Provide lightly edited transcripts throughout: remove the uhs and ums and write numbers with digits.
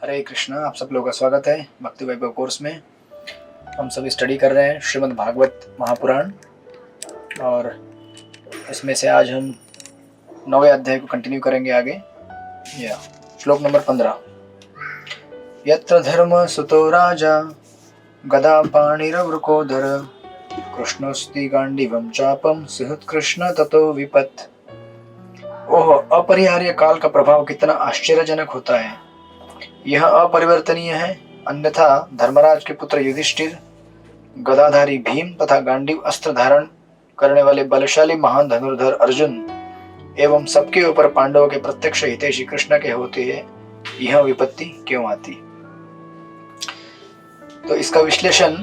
हरे कृष्णा। आप सब लोगों का स्वागत है भक्ति वैभव कोर्स में। हम सभी स्टडी कर रहे हैं श्रीमद् भागवत महापुराण और इसमें से आज हम 9वें अध्याय को कंटिन्यू करेंगे आगे। श्लोक नंबर 15। यत्र धर्म सुतो राजा गदा पाणिरवृकोदर कृष्णस्ति गांडीवं चापम सिहुत कृष्ण ततो विपत्। ओह, अपरिहार्य काल का प्रभाव कितना आश्चर्यजनक होता है। यह अपरिवर्तनीय है, अन्यथा धर्मराज के पुत्र युधिष्ठिर, गदाधारी भीम तथा गांडीव अस्त्र धारण करने वाले बलशाली महान धनुर्धर अर्जुन एवं सबके ऊपर पांडवों के प्रत्यक्ष हितैषी कृष्ण के होते हैं यह विपत्ति क्यों आती। तो इसका विश्लेषण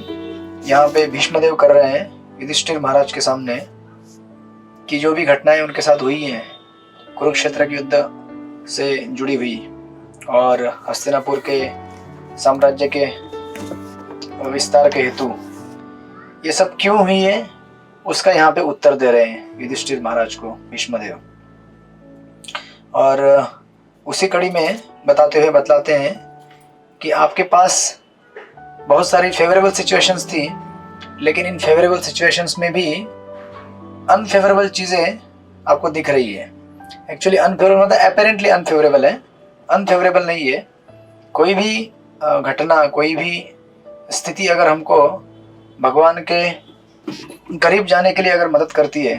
यहाँ पे भीष्मदेव कर रहे हैं युधिष्ठिर महाराज के सामने कि जो भी घटनाएं उनके साथ हुई हैं कुरुक्षेत्र के युद्ध से जुड़ी हुई और हस्तिनापुर के साम्राज्य के विस्तार के हेतु ये सब क्यों हुई है, उसका यहाँ पे उत्तर दे रहे हैं युधिष्ठिर महाराज को भीष्मदेव। और उसी कड़ी में बतलाते हैं कि आपके पास बहुत सारी फेवरेबल सिचुएशंस थी, लेकिन इन फेवरेबल सिचुएशंस में भी अनफेवरेबल चीज़ें आपको दिख रही है। एक्चुअली अनफेवरेबल मतलब अपेरेंटली अनफेवरेबल है, अनफेवरेबल नहीं है। कोई भी घटना, कोई भी स्थिति अगर हमको भगवान के करीब जाने के लिए अगर मदद करती है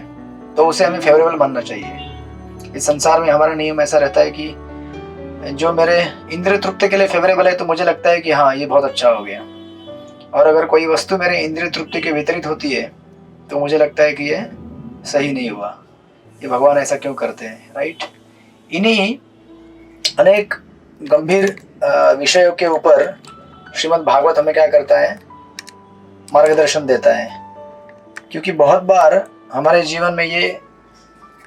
तो उसे हमें फेवरेबल मानना चाहिए। इस संसार में हमारा नियम ऐसा रहता है कि जो मेरे इंद्रिय तृप्ति के लिए फेवरेबल है तो मुझे लगता है कि हाँ ये बहुत अच्छा हो गया, और अगर कोई वस्तु मेरे इंद्रिय तृप्ति के विपरीत होती है तो मुझे लगता है कि ये सही नहीं हुआ, ये भगवान ऐसा क्यों करते हैं, राइट। इन्हीं अनेक गंभीर विषयों के ऊपर श्रीमद् भागवत हमें क्या करता है, मार्गदर्शन देता है। क्योंकि बहुत बार हमारे जीवन में ये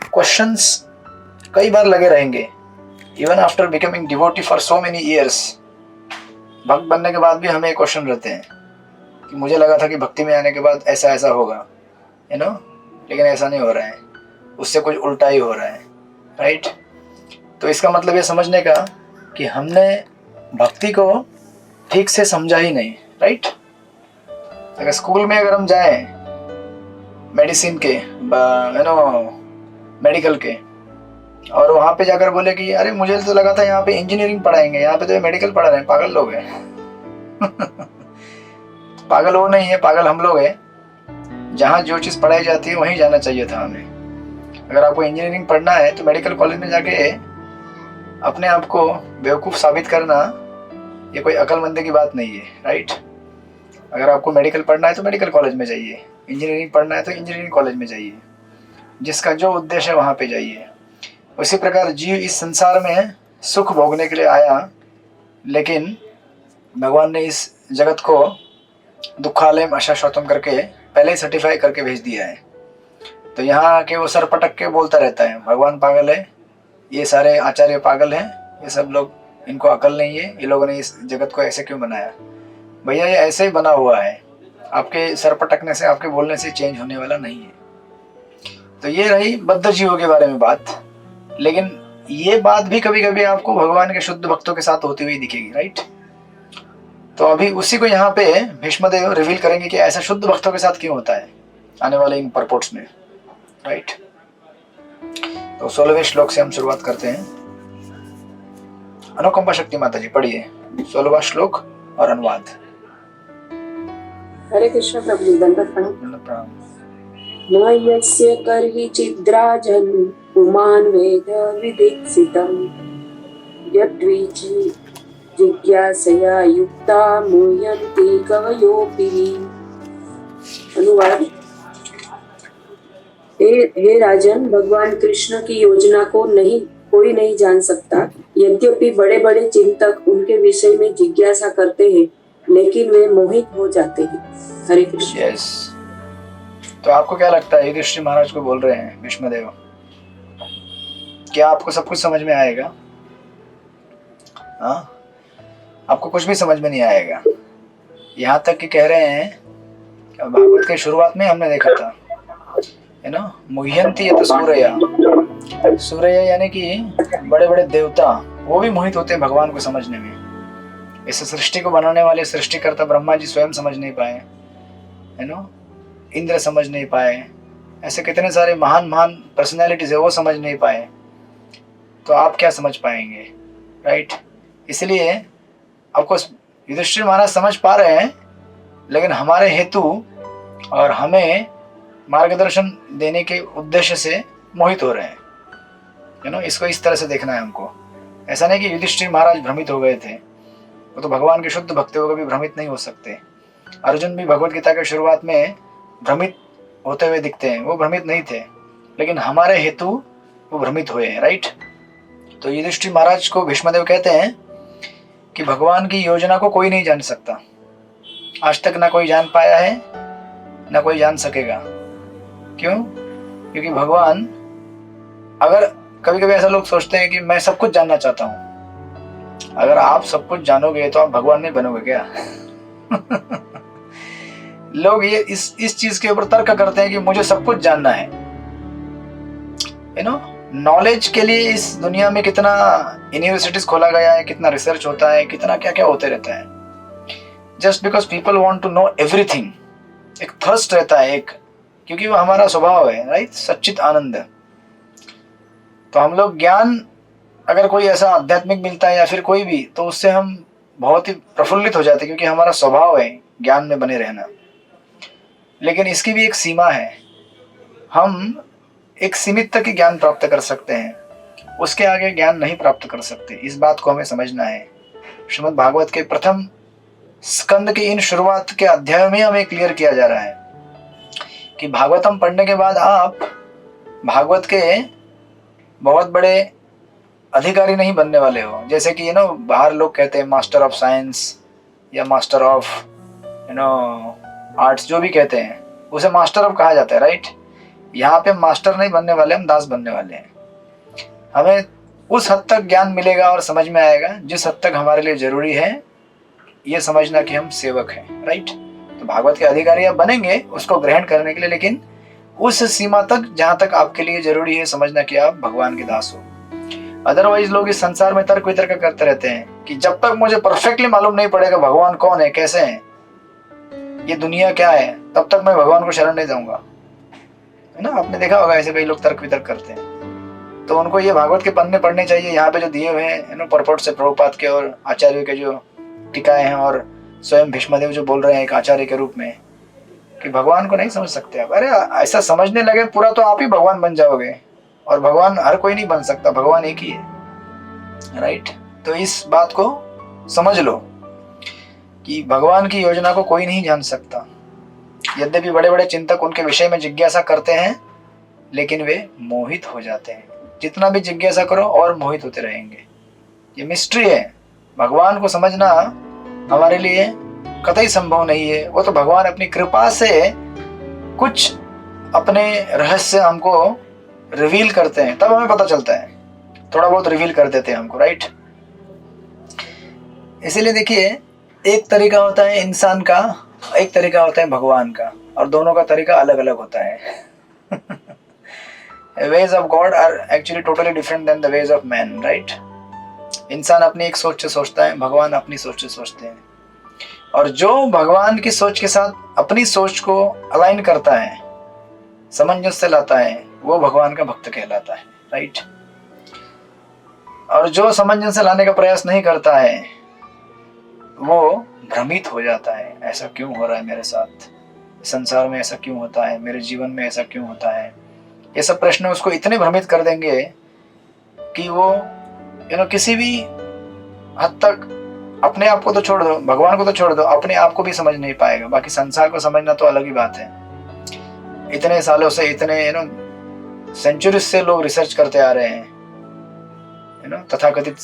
क्वेश्चंस कई बार लगे रहेंगे, even after becoming devotee for so many years. भक्त बनने के बाद भी हमें क्वेश्चन रहते हैं कि मुझे लगा था कि भक्ति में आने के बाद ऐसा ऐसा होगा, लेकिन ऐसा नहीं हो रहा है, उससे कुछ उल्टा ही हो रहा है, राइट। तो इसका मतलब ये समझने का कि हमने भक्ति को ठीक से समझा ही नहीं, राइट। अगर स्कूल में अगर हम जाएं मेडिसिन के मेडिकल के, और वहाँ पे जाकर बोले कि अरे मुझे तो लगा था यहाँ पे इंजीनियरिंग पढ़ाएंगे, यहाँ पे तो मेडिकल पढ़ा रहे हैं, पागल लोग हैं। पागल वो नहीं है, पागल हम लोग हैं। जहाँ जो चीज़ पढ़ाई जाती है वहीं जाना चाहिए था हमें। अगर आपको इंजीनियरिंग पढ़ना है तो मेडिकल कॉलेज में जाके अपने आप को बेवकूफ़ साबित करना ये कोई अक्लमंदी की बात नहीं है, राइट। अगर आपको मेडिकल पढ़ना है तो मेडिकल कॉलेज में जाइए, इंजीनियरिंग पढ़ना है तो इंजीनियरिंग कॉलेज में जाइए, जिसका जो उद्देश्य है वहाँ पे जाइए। उसी प्रकार जीव इस संसार में सुख भोगने के लिए आया, लेकिन भगवान ने इस जगत को दुखालयम अशाश्वतम करके पहले ही सर्टिफाई करके भेज दिया है। तो यहाँ के वो सर पटक के बोलता रहता है भगवान पागल है, ये सारे आचार्य पागल हैं, ये सब लोग, इनको अकल नहीं है, ये लोगों ने इस जगत को ऐसे क्यों बनाया। भैया ये ऐसे ही बना हुआ है, आपके सर पटकने से, आपके बोलने से चेंज होने वाला नहीं है। तो ये रही बद्ध जीवों के बारे में बात। लेकिन ये बात भी कभी कभी आपको भगवान के शुद्ध भक्तों के साथ होती हुई दिखेगी, राइट। तो अभी उसी को यहाँ पे भीष्मदेव रिवील करेंगे कि ऐसा शुद्ध भक्तों के साथ क्यों होता है आने वाले इन परपोर्ट्स में, राइट। तो 16वें श्लोक से हम शुरुआत करते हैं। अनुकंपा शक्ति माता जी पढ़िए 16वां श्लोक और अनुवाद। हरे कृष्ण प्रभु जी, दंडवत प्रणाम। न यस्य कर्हि चिद्राजन् पुमान् वेद विदीक्षितम् यद्विचि जिज्ञासया युक्ता मुह्यन्ति कवयोऽपि। अनुवाद। हे राजन, भगवान कृष्ण की योजना को कोई नहीं जान सकता। यद्यपि बड़े बड़े चिंतक उनके विषय में जिज्ञासा करते हैं, लेकिन वे मोहित हो जाते हैं। हरे कृष्ण। यस। तो आपको क्या लगता है युधिष्ठिर महाराज को बोल रहे हैं भीष्मदेव, क्या आपको सब कुछ समझ में आएगा? हाँ, आपको कुछ भी समझ में नहीं आएगा। यहाँ तक कि कह रहे हैं, भागवत के शुरुआत में हमने देखा था, है ना, मुह्यंती यत सूर्या, सूर्य यानी कि बड़े बड़े देवता, वो भी मोहित होते हैं भगवान को समझने में। इस सृष्टि को बनाने वाले सृष्टिकर्ता ब्रह्मा जी स्वयं समझ नहीं पाए, है ना, इंद्र समझ नहीं पाए, ऐसे कितने सारे महान महान पर्सनैलिटीज है वो समझ नहीं पाए, तो आप क्या समझ पाएंगे, राइट। इसलिए आपको युधिष्ठिर महाराज समझ पा रहे हैं, लेकिन हमारे हेतु और हमें मार्गदर्शन देने के उद्देश्य से मोहित हो रहे हैं, यू नो। इसको इस तरह से देखना है हमको। ऐसा नहीं कि युधिष्ठिर महाराज भ्रमित हो गए थे, वो तो भगवान के शुद्ध भक्त होकर भी भ्रमित नहीं हो सकते। अर्जुन भी भगवत गीता के शुरुआत में भ्रमित होते हुए दिखते हैं, वो भ्रमित नहीं थे, लेकिन हमारे हेतु वो भ्रमित हुए हैं, राइट। तो युधिष्ठिर महाराज को भीष्मदेव कहते हैं कि भगवान की योजना को कोई नहीं जान सकता, आज तक ना कोई जान पाया है ना कोई जान सकेगा। क्यों? क्योंकि भगवान, अगर कभी कभी ऐसा लोग सोचते हैं कि मैं सब कुछ जानना चाहता हूं, अगर आप सब कुछ जानोगे तो आप भगवान नहीं बनोगे क्या? लोग ये इस चीज के ऊपर तर्क करते हैं कि मुझे सब कुछ जानना है, यू नो। नॉलेज के लिए इस दुनिया में कितना यूनिवर्सिटीज खोला गया है, कितना रिसर्च होता है, कितना क्या क्या होते रहता है, just because people want to know everything. एक थर्स्ट रहता है, एक, क्योंकि वो हमारा स्वभाव है, राइट, सच्चित आनंद। तो हम लोग ज्ञान अगर कोई ऐसा आध्यात्मिक मिलता है या फिर कोई भी, तो उससे हम बहुत ही प्रफुल्लित हो जाते हैं, क्योंकि हमारा स्वभाव है ज्ञान में बने रहना। लेकिन इसकी भी एक सीमा है, हम एक सीमित तक ही ज्ञान प्राप्त कर सकते हैं, उसके आगे ज्ञान नहीं प्राप्त कर सकते। इस बात को हमें समझना है। श्रीमद् भागवत के प्रथम स्कंद के इन शुरुआत के अध्यायों में हमें क्लियर किया जा रहा है कि भागवतम पढ़ने के बाद आप भागवत के बहुत बड़े अधिकारी नहीं बनने वाले हो। जैसे कि बाहर लोग कहते हैं मास्टर ऑफ साइंस या मास्टर ऑफ आर्ट्स, जो भी कहते हैं उसे मास्टर ऑफ कहा जाता है, राइट। यहाँ पे हम मास्टर नहीं बनने वाले, हम दास बनने वाले हैं। हमें उस हद तक ज्ञान मिलेगा और समझ में आएगा जिस हद तक हमारे लिए जरूरी है ये समझना कि हम सेवक हैं, राइट। तो भागवत के अधिकारी आप बनेंगे उसको ग्रहण करने के लिए, लेकिन उस सीमा तक जहाँ तक आपके लिए जरूरी है समझना कि आप भगवान के दास हो। अदरवाइज लोग इस संसार में तर्क वितर्क करते रहते हैं कि जब तक मुझे परफेक्टली मालूम नहीं पड़ेगा भगवान कौन है, कैसे है, ये दुनिया क्या है, तब तक मैं भगवान को शरण नहीं जाऊंगा, है ना। आपने देखा होगा ऐसे कई लोग तर्क वितर्क करते हैं। तो उनको ये भागवत के पन्ने पढ़ने चाहिए, यहाँ पे जो दिए हुए हैं परपोर्ट से प्रभुपाद के और आचार्यों के जो टीकाएं हैं, और स्वयं भीष्मदेव जो बोल रहे हैं एक आचार्य के रूप में कि भगवान को नहीं समझ सकते आप। अरे ऐसा समझने लगे पूरा तो आप ही भगवान बन जाओगे, और भगवान हर कोई नहीं बन सकता, भगवान एक ही है, राइट। तो इस बात को समझ लो कि भगवान की योजना को कोई नहीं जान सकता। यद्यपि बड़े बड़े चिंतक उनके विषय में जिज्ञासा करते हैं, लेकिन वे मोहित हो जाते हैं। जितना भी जिज्ञासा करो और मोहित होते रहेंगे। ये मिस्ट्री है। भगवान को समझना हमारे लिए कतई संभव नहीं है। वो तो भगवान अपनी कृपा से कुछ अपने रहस्य हमको रिवील करते हैं, तब हमें पता चलता है, थोड़ा बहुत रिवील कर देते हैं हमको, राइट। इसीलिए देखिए, एक तरीका होता है इंसान का, एक तरीका होता है भगवान का, और दोनों का तरीका अलग अलग होता है। ways of God are actually totally different than the ways of man, right? इंसान अपनी एक सोच से सोचता है, भगवान अपनी सोच से सोचते हैं। और जो भगवान की सोच के साथ अपनी सोच को अलाइन करता है, सामंजस्य लाता है, वो भगवान का भक्त कहलाता है, राइट। और जो सामंजस्य लाने का प्रयास नहीं करता है वो भ्रमित हो जाता है। ऐसा क्यों हो रहा है मेरे साथ, संसार में ऐसा क्यों होता है, मेरे जीवन में ऐसा क्यों होता है, ये सब प्रश्न उसको इतने भ्रमित कर देंगे कि वो किसी भी हद तक अपने आप को तो छोड़ दो, भगवान को तो छोड़ दो, अपने आप को भी समझ नहीं पाएगा। बाकी संसार को समझना तो अलग ही बात है। इतने सालों से, इतने सेंचुरीज से लोग रिसर्च करते आ रहे हैं, तथाकथित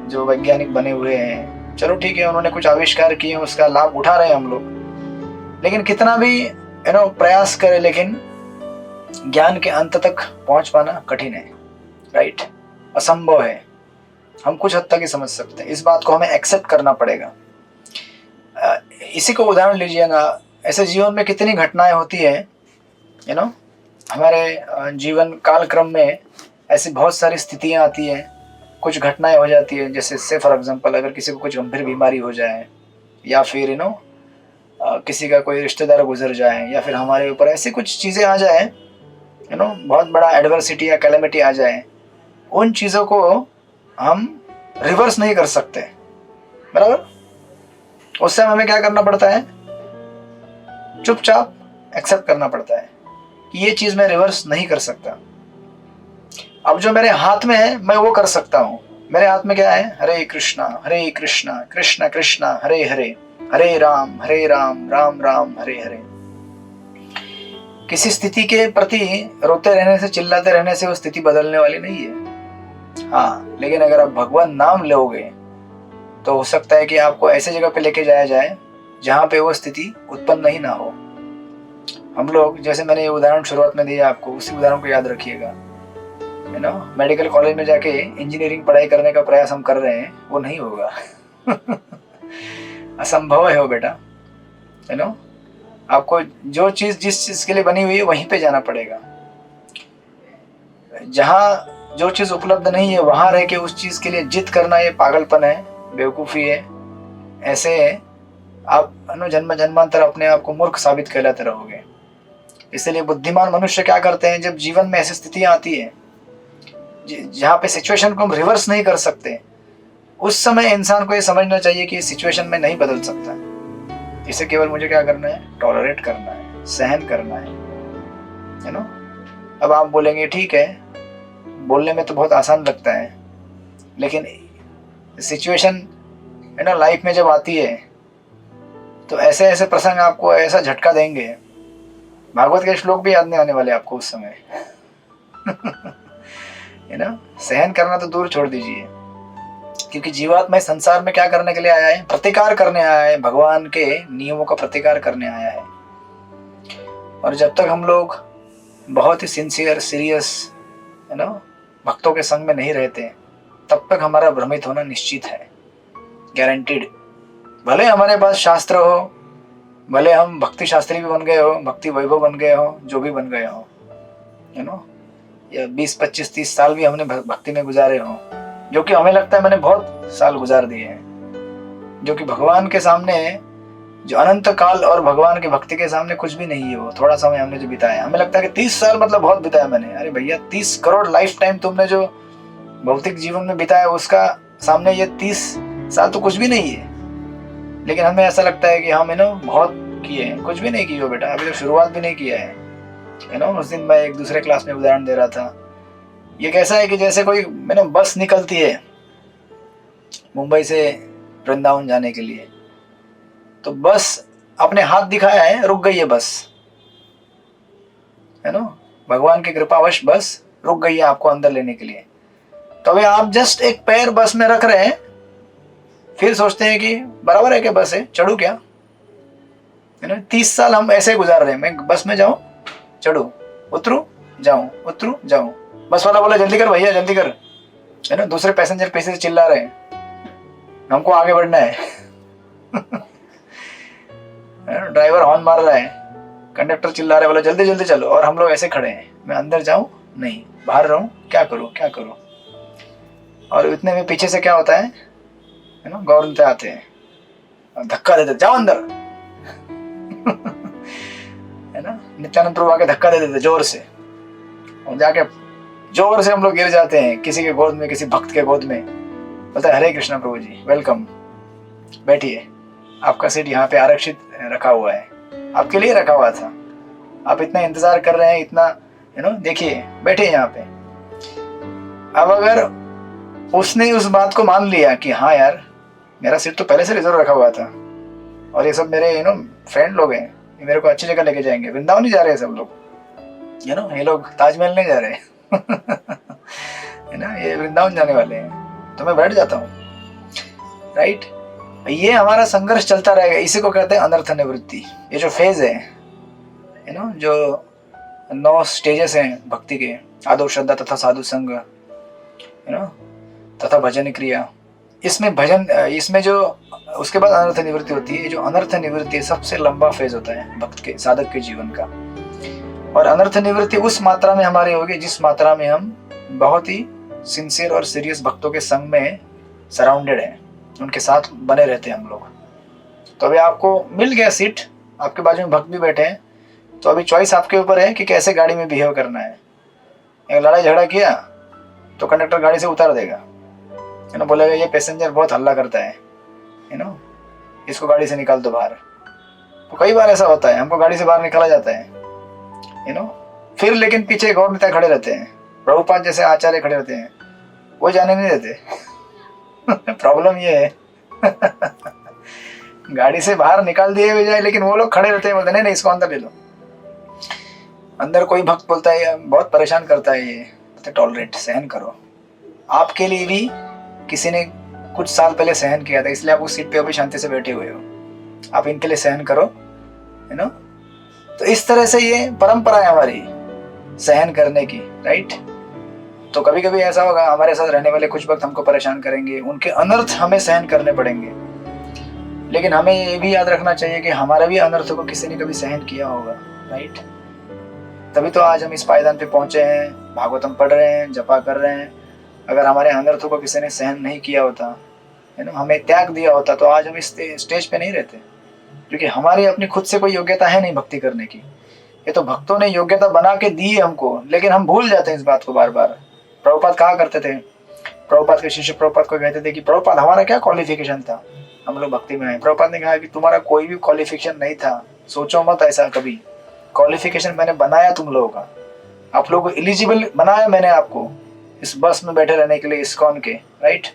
जो वैज्ञानिक बने हुए हैं, चलो ठीक है, उन्होंने कुछ आविष्कार किए, उसका लाभ उठा रहे हैं हम लोग। लेकिन कितना भी प्रयास करें, लेकिन ज्ञान के अंत तक पहुंच पाना कठिन है, राइट, असंभव है। हम कुछ हद तक ही समझ सकते हैं, इस बात को हमें एक्सेप्ट करना पड़ेगा। इसी को उदाहरण लीजिए ना, ऐसे जीवन में कितनी घटनाएं होती है, हमारे जीवन काल क्रम में ऐसी बहुत सारी स्थितियां आती हैं कुछ घटनाएं हो जाती है, जैसे से फॉर एग्जांपल अगर किसी को कुछ गंभीर बीमारी हो जाए, या फिर किसी का कोई रिश्तेदार गुजर जाए, या फिर हमारे ऊपर ऐसी कुछ चीज़ें आ जाए, बहुत बड़ा एडवर्सिटी या कैलेमिटी आ जाए, उन चीज़ों को हम रिवर्स नहीं कर सकते, बराबर। उस समय हमें क्या करना पड़ता है, चुपचाप एक्सेप्ट करना पड़ता है कि ये चीज़ मैं रिवर्स नहीं कर सकता। अब जो मेरे हाथ में है मैं वो कर सकता हूँ। मेरे हाथ में क्या है, हरे कृष्णा कृष्ण कृष्ण हरे हरे, हरे राम राम राम हरे हरे। किसी स्थिति के प्रति रोते रहने से, चिल्लाते रहने से वो स्थिति बदलने वाली नहीं है। हाँ, लेकिन अगर आप भगवान नाम लोगे तो हो सकता है कि आपको ऐसे जगह पे लेके जाया जाए जहाँ पे वो स्थिति उत्पन्न ही ना हो। हम लोग, जैसे मैंने ये उदाहरण शुरुआत में दिया आपको, उसी उदाहरण को याद रखिएगा। मेडिकल कॉलेज में जाके इंजीनियरिंग पढ़ाई करने का प्रयास हम कर रहे हैं, वो नहीं होगा। असंभव है वो बेटा। आपको जो चीज़ जिस चीज़ के लिए बनी हुई है वहीं पे जाना पड़ेगा। जहाँ जो चीज़ उपलब्ध नहीं है वहाँ रह के उस चीज़ के लिए जिद करना, ये पागलपन है, बेवकूफ़ी है। ऐसे आप जन्म जन्मांतर अपने आप को मूर्ख साबित कहलाते रहोगे। इसलिए बुद्धिमान मनुष्य क्या करते हैं, जब जीवन में ऐसी स्थितियाँ आती है जहाँ पे सिचुएशन को हम रिवर्स नहीं कर सकते, उस समय इंसान को ये समझना चाहिए कि सिचुएशन में नहीं बदल सकता। इसे केवल मुझे क्या करना है, टॉलरेट करना है, सहन करना है। अब आप बोलेंगे ठीक है, बोलने में तो बहुत आसान लगता है, लेकिन सिचुएशन लाइफ में जब आती है तो ऐसे ऐसे प्रसंग आपको ऐसा झटका देंगे, भागवत के श्लोक भी याद नहीं आने वाले आपको उस समय। सहन करना तो दूर छोड़ दीजिए, क्योंकि जीवात्मा इस संसार में क्या करने के लिए आया है, प्रतिकार करने आया है, भगवान के नियमों का प्रतिकार करने आया है। और जब तक हम लोग बहुत ही सिंसियर, सीरियस भक्तों के संग में नहीं रहते, तब तक हमारा भ्रमित होना निश्चित है, गारंटीड। भले हमारे पास शास्त्र हो, भले हम भक्ति शास्त्री भी बन गए हो, भक्ति वैभव बन गए हो, जो भी बन गए हो, या 20, 25, 30 साल भी हमने भक्ति में गुजारे हो, जो कि हमें लगता है मैंने बहुत साल गुजार दिए हैं, जो कि भगवान के सामने, जो अनंत काल और भगवान की भक्ति के सामने कुछ भी नहीं है। वो थोड़ा समय हमने जो बिताया, हमें लगता है कि 30 साल मतलब बहुत बिताया मैंने। अरे भैया, 30 करोड़ लाइफ टाइम तुमने जो भौतिक जीवन में बिताया, उसका सामने ये 30 साल तो कुछ भी नहीं है। लेकिन हमें ऐसा लगता है कि हम बहुत किए हैं। कुछ भी नहीं किए हो बेटा, अभी तो शुरुआत भी नहीं किया है। उस दिन मैं एक दूसरे क्लास में उदाहरण दे रहा था। ये कैसा है कि जैसे कोई बस निकलती है मुंबई से वृंदावन जाने के लिए, तो बस अपने हाथ दिखाया है, रुक गई है बस, भगवान की कृपावश बस रुक गई है आपको अंदर लेने के लिए। तो अभी आप जस्ट एक पैर बस में रख रहे हैं, फिर सोचते हैं कि बराबर है क्या बस है, चढ़ू क्या। 30 साल हम ऐसे गुजार रहे हैं, मैं बस में जाऊं, चढ़ू, उतरू, जाऊं, उतरू, जाऊं। बस वाला बोला जल्दी कर भैया, जल्दी कर। दूसरे पैसेंजर पीछे से चिल्ला रहे हैं, हमको आगे बढ़ना है। ड्राइवर हॉर्न मार रहा है, कंडक्टर चिल्ला रहा है, बोला जल्दी जल्दी चलो, और हम लोग ऐसे खड़े हैं, मैं अंदर जाऊं नहीं, बाहर रहूं, क्या करूं क्या करूं। और इतने में पीछे से क्या होता है, गौरवंते आते हैं, धक्का देते, जाओ अंदर। नित्यानंद प्रभु आके धक्का दे देते जोर से, और जाके जोर से हम लोग गिर जाते हैं किसी के गोद में, किसी भक्त के गोद में। बोलता है, हरे कृष्णा प्रभु जी, वेलकम, बैठिए, आपका सीट यहाँ पे आरक्षित रखा हुआ है, आपके लिए रखा हुआ था, आप इतना इंतजार कर रहे हैं, इतना देखिए, बैठे यहाँ पे। अब अगर उसने उस बात को मान लिया कि हाँ यार, मेरा सीट तो पहले से रिजर्व रखा हुआ था, और ये सब मेरे फ्रेंड लोग हैं, ये मेरे को अच्छी जगह लेके जाएंगे, वृंदावन नहीं जा रहे हैं सब लोग, ये लोग ताजमहल नहीं जा रहे। ये वृंदावन जाने वाले हैं, तो मैं बैठ जाता हूँ, राइट। ये हमारा संघर्ष चलता रहेगा, इसी को कहते हैं अनर्थ निवृत्ति। ये जो फेज है, जो 9 स्टेजेस हैं भक्ति के, आदो श्रद्धा तथा साधु संग, तथा भजन क्रिया, इसमें जो उसके बाद अनर्थ निवृत्ति होती है। जो अनर्थ निवृत्ति सबसे लंबा फेज होता है भक्त के, साधक के जीवन का। और अनर्थ निवृत्ति उस मात्रा में हमारी होगी जिस मात्रा में हम बहुत ही सिंसियर और सीरियस भक्तों के संग में सराउंडेड हैं, उनके साथ बने रहते हैं हम लोग। तो अभी आपको मिल गया सीट, आपके बाजू में भक्त भी बैठे हैं, तो अभी चॉइस आपके ऊपर है कि कैसे गाड़ी में बिहेव करना है। एक लड़ाई झगड़ा किया तो कंडक्टर गाड़ी से उतार देगा, है ना, बोलेगा ये पैसेंजर बहुत हल्ला करता है, यू नो, इसको गाड़ी से निकाल दो बाहर। तो कई बार ऐसा होता है, हमको गाड़ी से बाहर निकाला जाता है, यू नो, फिर लेकिन पीछे एक और नेता खड़े रहते हैं, प्रभुपाद जैसे आचार्य खड़े रहते हैं, वो जाने नहीं देते। प्रॉब्लम ये है। गाड़ी से बाहर निकाल दिए भी जाए, लेकिन वो लोग खड़े रहते हैं, बोलते नहीं इसको अंदर ले लो। अंदर कोई भक्त बोलता है बहुत परेशान करता है ये, टॉलरेट, सहन करो। आपके लिए भी किसी ने कुछ साल पहले सहन किया था, इसलिए आप उस सीट पे अभी शांति से बैठे हुए हो। आप इनके लिए सहन करो, है ना। तो इस तरह से ये परंपरा है हमारी सहन करने की, राइट। तो कभी कभी ऐसा होगा, हमारे साथ रहने वाले कुछ वक्त हमको परेशान करेंगे, उनके अनर्थ हमें सहन करने पड़ेंगे, लेकिन हमें ये भी याद रखना चाहिए कि हमारा भी अनर्थों को किसी ने कभी सहन किया होगा, राइट। तभी तो आज हम इस पायदान पे पहुंचे हैं, भागवतम पढ़ रहे हैं, जपा कर रहे हैं। अगर हमारे अनर्थों को किसी ने सहन नहीं किया होता, है ना, हमें त्याग दिया होता, तो आज हम इस स्टेज पे नहीं रहते, क्योंकि हमारी अपनी खुद से कोई योग्यता है नहीं भक्ति करने की। ये तो भक्तों ने योग्यता बना के दी है हमको, लेकिन हम भूल जाते हैं इस बात को बार बार। प्रभुपाद कहा करते थे, प्रभुपाद के शिष्य प्रभुपाद को कहते थे कि प्रभुपाद हमारा क्या क्वालिफिकेशन था, हम लोग भक्ति में आए। प्रभुपाद ने कहा कि तुम्हारा कोई भी क्वालिफिकेशन नहीं था, सोचो मत ऐसा कभी। क्वालिफिकेशन मैंने बनाया तुम लोगों का, आप लोगों को एलिजिबल बनाया मैंने आपको इस बस में बैठे रहने के लिए, इस्कॉन के, राइट।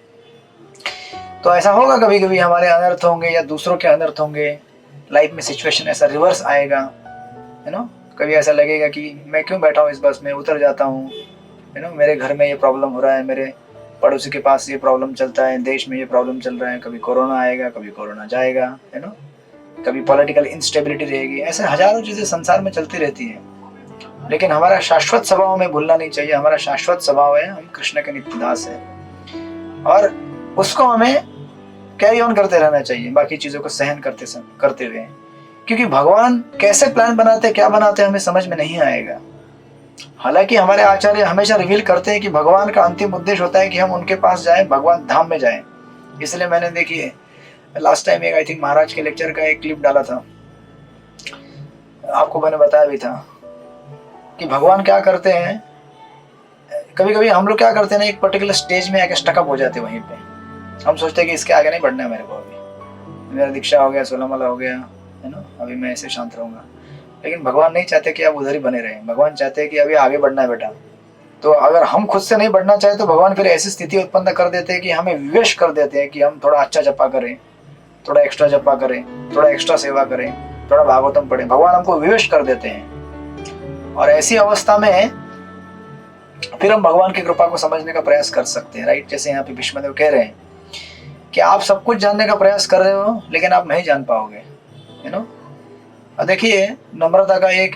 तो ऐसा होगा कभी कभी हमारे अनर्थ होंगे या दूसरों के अनर्थ होंगे, लाइफ में सिचुएशन ऐसा रिवर्स आएगा, है ना। कभी ऐसा लगेगा कि मैं क्यों बैठा हूँ इस बस में, उतर जाता हूँ, है ना, मेरे घर में ये प्रॉब्लम हो रहा है, मेरे पड़ोसी के पास ये प्रॉब्लम चलता है, देश में ये प्रॉब्लम चल रहा है, कभी कोरोना आएगा, कभी कोरोना जाएगा, है ना, कभी पॉलिटिकल इंस्टेबिलिटी रहेगी, ऐसे हजारों चीज़ें संसार में चलती रहती हैं। लेकिन हमारा शाश्वत स्वभाव हमें भूलना नहीं चाहिए। हमारा शाश्वत स्वभाव है, हम कृष्ण के नित्य दास हैं, और उसको हमें कैरी ऑन करते रहना चाहिए, बाकी चीज़ों को सहन करते हुए, क्योंकि भगवान कैसे प्लान बनाते, क्या बनाते, हमें समझ में नहीं आएगा। हालांकि हमारे आचार्य हमेशा रिवील करते हैं कि भगवान का अंतिम उद्देश्य होता है कि हम उनके पास जाएं, भगवान धाम में जाएं। इसलिए मैंने देखिए लास्ट टाइम एक आई थिंक महाराज के लेक्चर का एक क्लिप डाला था, आपको मैंने बताया भी था कि भगवान क्या करते हैं। कभी कभी हम लोग क्या करते हैं ना, एक पर्टिकुलर स्टेज में आके स्टकअप हो जाते हैं वहीं पे। हम सोचते हैं कि इसके आगे नहीं बढ़ना है मेरे को, अभी मेरा दीक्षा हो गया, सोलहमाला हो गया, है ना, अभी मैं ऐसे शांत रहूंगा। लेकिन भगवान नहीं चाहते कि आप उधर ही बने रहें, भगवान चाहते हैं कि अभी आगे बढ़ना है बेटा। तो अगर हम खुद से नहीं बढ़ना चाहे तो भगवान फिर ऐसी स्थिति उत्पन्न कर देते हैं कि हमें विवश कर देते हैं कि हम थोड़ा अच्छा जपा करें, थोड़ा एक्स्ट्रा जपा करें, थोड़ा एक्स्ट्रा सेवा करें, थोड़ा भागवतम पढ़ें। भगवान हमको विवश कर देते हैं, और ऐसी अवस्था में फिर हम भगवान की कृपा को समझने का प्रयास कर सकते हैं, राइट। जैसे यहाँ पे भीष्मदेव कह रहे हैं कि आप सब कुछ जानने का प्रयास कर रहे हो, लेकिन आप नहीं जान पाओगे, यू नो। देखिए नम्रता का ये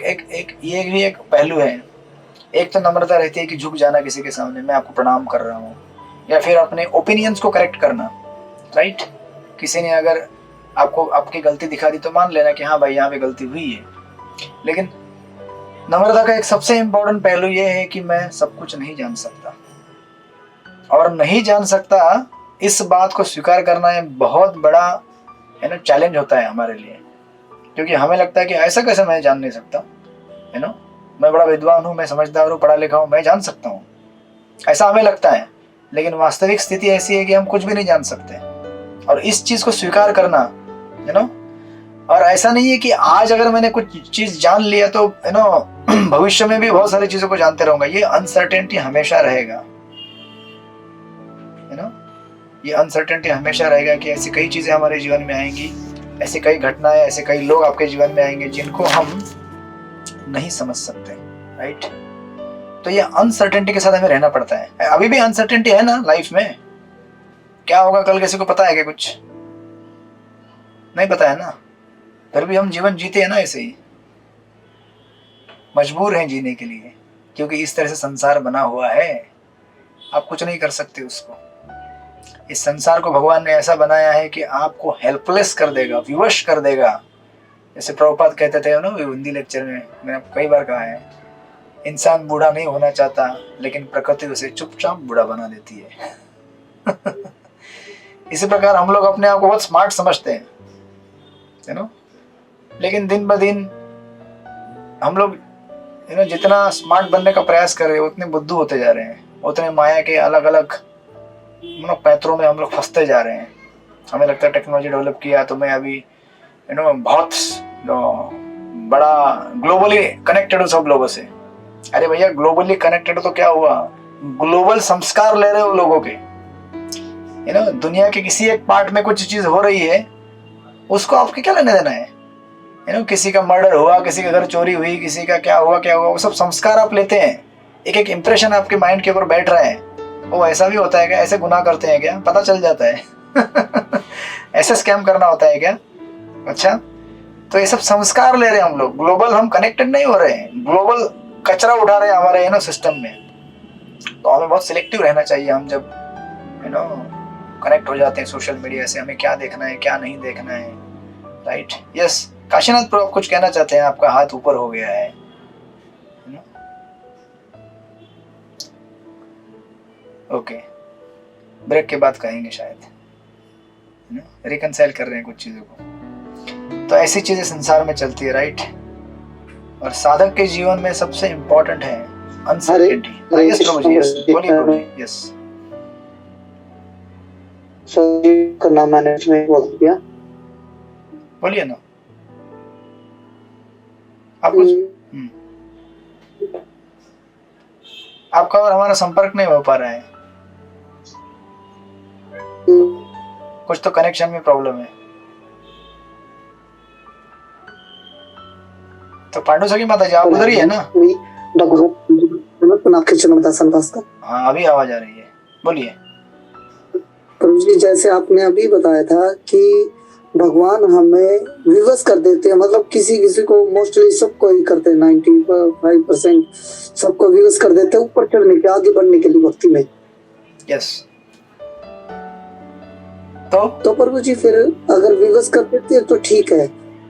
भी एक पहलू है। एक तो नम्रता रहती है कि झुक जाना किसी के सामने, मैं आपको प्रणाम कर रहा हूँ, या फिर अपने ओपिनियंस को करेक्ट करना, राइट। किसी ने अगर आपको आपकी गलती दिखा दी तो मान लेना कि हाँ भाई यहाँ पे गलती हुई है। लेकिन नम्रता का एक सबसे इम्पोर्टेंट पहलू ये है कि मैं सब कुछ नहीं जान सकता, और नहीं जान सकता इस बात को स्वीकार करना है बहुत बड़ा, है ना, चैलेंज होता है हमारे लिए। क्योंकि हमें लगता है कि ऐसा कैसे मैं जान नहीं सकता, है ना, मैं बड़ा विद्वान हूँ, मैं समझदार हूँ, पढ़ा लिखा हूँ, मैं जान सकता हूँ, ऐसा हमें लगता है। लेकिन वास्तविक स्थिति ऐसी है कि हम कुछ भी नहीं जान सकते, और इस चीज को स्वीकार करना, है ना। और ऐसा नहीं है कि आज अगर मैंने कुछ चीज जान लिया तो, है ना, भविष्य में भी बहुत सारी चीजों को जानते रहूंगा। ये अनसर्टेनिटी हमेशा रहेगा, है ना, ये अनसर्टेनिटी हमेशा रहेगा कि ऐसी कई चीजें हमारे जीवन में आएंगी, ऐसी कई घटनाएं, ऐसे कई लोग आपके जीवन में आएंगे जिनको हम नहीं समझ सकते, राइट। तो ये अनसर्टेनिटी के साथ हमें रहना पड़ता है। अभी भी अनसर्टेनिटी है ना लाइफ में, क्या होगा कल किसी को पता है क्या? कुछ नहीं पता है ना, फिर भी हम जीवन जीते हैं ना, ऐसे ही मजबूर हैं जीने के लिए, क्योंकि इस तरह से संसार बना हुआ है। आप कुछ नहीं कर सकते उसको। इस संसार को भगवान ने ऐसा बनाया है कि आपको हेल्पलेस कर देगा, विवश कर देगा। जैसे प्रभुपाद कहते थे ना हिंदी लेक्चर में, मैंने आपको कई बार कहा है इंसान बूढ़ा नहीं होना चाहता, लेकिन प्रकृति उसे चुपचाप बूढ़ा बना देती है। इसी प्रकार हम लोग अपने आप को बहुत स्मार्ट समझते हैं, यू नो, लेकिन दिन ब दिन हम लोग जितना स्मार्ट बनने का प्रयास कर रहे हैं उतने बुद्धू होते जा रहे हैं, उतने माया के अलग अलग पैंतरों में हम लोग फंसते जा रहे हैं। हमें लगता है टेक्नोलॉजी डेवलप किया तो मैं अभी बहुत बड़ा ग्लोबली कनेक्टेड हूँ सब लोगों से। अरे भैया, ग्लोबली कनेक्टेड तो क्या हुआ, ग्लोबल संस्कार ले रहे हो लोगों के। दुनिया के किसी एक पार्ट में कुछ चीज हो रही है, उसको आपके क्या लेने देना है? किसी का मर्डर हुआ, किसी का घर चोरी हुई, किसी का क्या हुआ, वो सब संस्कार आप लेते हैं। एक एक इंप्रेशन आपके माइंड के ऊपर बैठ रहा है। वो ऐसा भी होता है क्या? ऐसे गुनाह करते हैं क्या? पता चल जाता है। ऐसे स्कैम करना होता है क्या? अच्छा, तो ये सब संस्कार ले रहे हैं हम लोग। ग्लोबल हम कनेक्टेड नहीं हो रहे हैं, ग्लोबल कचरा उठा रहे हैं हमारे सिस्टम में। तो हमें बहुत सिलेक्टिव रहना चाहिए। हम जब कनेक्ट हो जाते हैं सोशल मीडिया से, हमें क्या देखना है क्या नहीं देखना है, राइट? यस काशीनाथ प्रभु, आप कुछ कहना चाहते हैं? आपका हाथ ऊपर हो गया है। ओके, ब्रेक के बाद कहेंगे शायद, रिकंसाइल कर रहे हैं कुछ चीजों को। तो ऐसी चीजें संसार में चलती है, राइट? और साधक के जीवन में सबसे इम्पोर्टेंट है अनसर्टेनिटी। यस प्रभु जी, यस बोलिए। यस सर, करना मैनेजमेंट बोल दिया, बोलिए ना आप कुछ। आपका और हमारा संपर्क नहीं हो पा रहा है, कुछ तो कनेक्शन में प्रॉब्लम है। तो पांडु सखी माता जी, आप उधर ही है ना? हाँ, अभी आवाज आ रही है, बोलिए। प्रभु जी, जैसे आपने अभी बताया था कि भगवान हमें विवश कर देते हैं, मतलब किसी किसी को, मोस्टली सबको ही करते हैं, 95% सबको विवश कर देते हैं ऊपर चढ़ने के, आगे बढ़ने के लिए भक्ति में। यस, तो प्रभु जी फिर अगर विवश कर देते हैं तो ठीक है,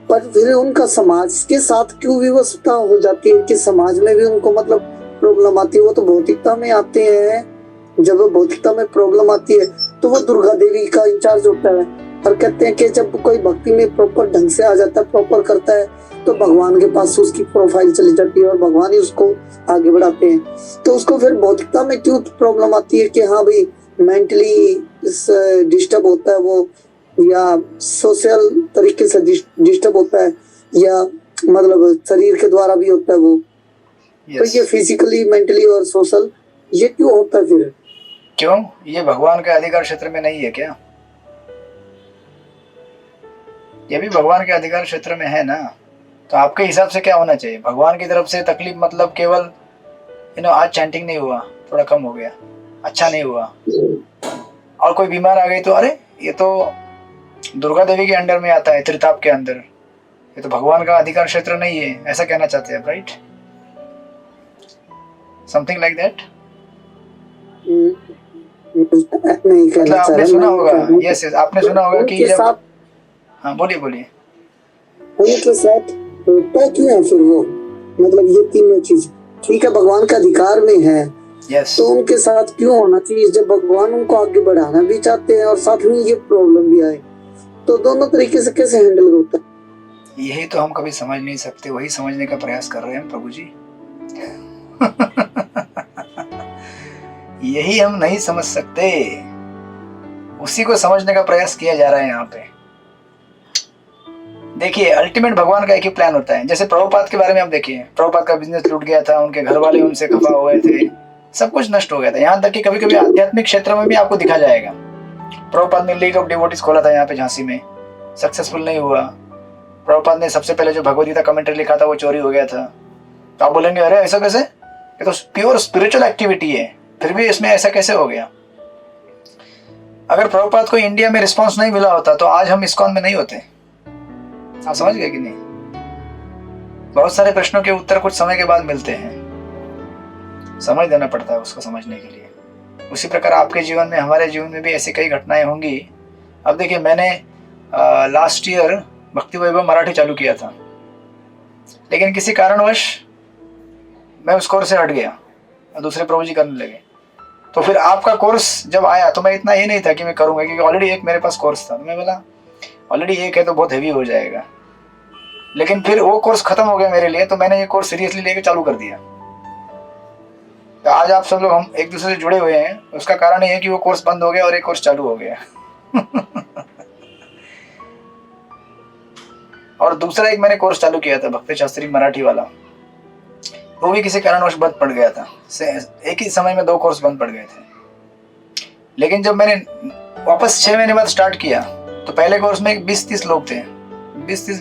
पर फिर उनका समाज के साथ क्यों विवशता हो जाती है कि समाज में भी उनको मतलब प्रॉब्लम आती है? वो तो भौतिकता में आते हैं, जब वो भौतिकता में प्रॉब्लम आती है तो वो दुर्गा देवी का इंचार्ज होता है। और कहते हैं कि जब कोई भक्ति में प्रॉपर ढंग से आ जाता है, प्रॉपर करता है, तो भगवान के पास उसकी प्रोफाइल चली जाती है और भगवान ही उसको आगे बढ़ाते हैं। तो उसको फिर भौतिकता में क्यों प्रॉब्लम आती है कि हाँ भाई मेंटली डिस्टर्ब होता है वो, या सोशल तरीके से डिस्टर्ब होता है, या मतलब शरीर के द्वारा भी होता है वो। तो ये फिजिकली, मेंटली और सोशल, ये क्यों होता है फिर? क्यों? ये भगवान के अधिकार क्षेत्र में नहीं है क्या? ये भी भगवान के अधिकार क्षेत्र में है ना। तो आपके हिसाब से क्या होना चाहिए? भगवान की तरफ से तकलीफ मतलब केवल आज चैंटिंग नहीं हुआ, थोड़ा कम हो गया, अच्छा नहीं हुआ, और कोई बीमार आ गई तो अरे ये तो दुर्गा देवी के अंडर में आता है, त्रिताप के अंदर, ये तो भगवान का अधिकार क्षेत्र नहीं है, ऐसा कहना चाहते हैं, राइट? Something like that. मतलब आपने सुना होगा, यस आपने सुना होगा कि जब, हाँ बोलिए बोलिए। उनके साथ होता क्यों है फिर वो, मतलब ये तीनों चीज ठीक है भगवान का अधिकार में है, yes. तो उनके साथ क्यों होना चाहिए जब भगवान उनको आगे बढ़ाना भी चाहते हैं और साथ में ये प्रॉब्लम भी आए? तो दोनों तरीके से कैसे हैंडल होता है? यही तो हम कभी समझ नहीं सकते, वही समझने का प्रयास कर रहे हैं प्रभु जी। यही हम नहीं समझ सकते, उसी को समझने का प्रयास किया जा रहा है यहाँ पे। देखिए, अल्टीमेट भगवान का एक ही प्लान होता है। जैसे प्रभुपाद के बारे में आप देखिए, प्रभुपाद का बिजनेस लूट गया था, उनके घर वाले उनसे खफा हुए थे, सब कुछ नष्ट हो गया था। यहाँ तक कि कभी कभी आध्यात्मिक क्षेत्र में भी आपको दिखा जाएगा। प्रभुपाद ने लीग ऑफ डिवोटीज खोला था यहाँ पे झांसी में, सक्सेसफुल नहीं हुआ। प्रभुपाद ने सबसे पहले जो भगवद गीता कमेंट्री लिखा था वो चोरी हो गया था। तो आप बोलेंगे अरे ऐसा कैसे, ये तो प्योर स्पिरिचुअल एक्टिविटी है, फिर भी इसमें ऐसा कैसे हो गया? अगर प्रभुपाद को इंडिया में रिस्पॉन्स नहीं मिला होता तो आज हम इस्कॉन में नहीं होते। आप समझ गए कि नहीं? बहुत सारे प्रश्नों के उत्तर कुछ समय के बाद मिलते हैं, समय देना पड़ता है उसको समझने के लिए। उसी प्रकार आपके जीवन में, हमारे जीवन में भी ऐसी कई घटनाएं होंगी। अब देखिए, मैंने लास्ट ईयर भक्ति वैभव मराठी चालू किया था, लेकिन किसी कारणवश मैं उस कोर्स से हट गया और दूसरे प्रभु जी करने लगे। तो फिर आपका कोर्स जब आया तो मैं इतना ये नहीं था कि मैं करूँगा, क्योंकि ऑलरेडी एक मेरे पास कोर्स था। मैं बोला ऑलरेडी एक है तो बहुत हैवी हो जाएगा। लेकिन फिर वो कोर्स खत्म हो गया मेरे लिए, तो मैंने ये कोर्स सीरियसली लेके चालू कर दिया। तो आज आप सब लोग हम एक दूसरे से जुड़े हुए हैं, उसका कारण ये है कि वो कोर्स बंद हो गया और एक कोर्स चालू हो गया। और दूसरा एक मैंने कोर्स चालू किया था भक्ति शास्त्री मराठी वाला, वो भी किसी कारणवश बंद पड़ गया था। एक ही समय में 2 कोर्स बंद पड़ गए थे। लेकिन जब मैंने वापस 6 महीने बाद स्टार्ट किया तो पहले कोर्स में 20-30 लोग थे,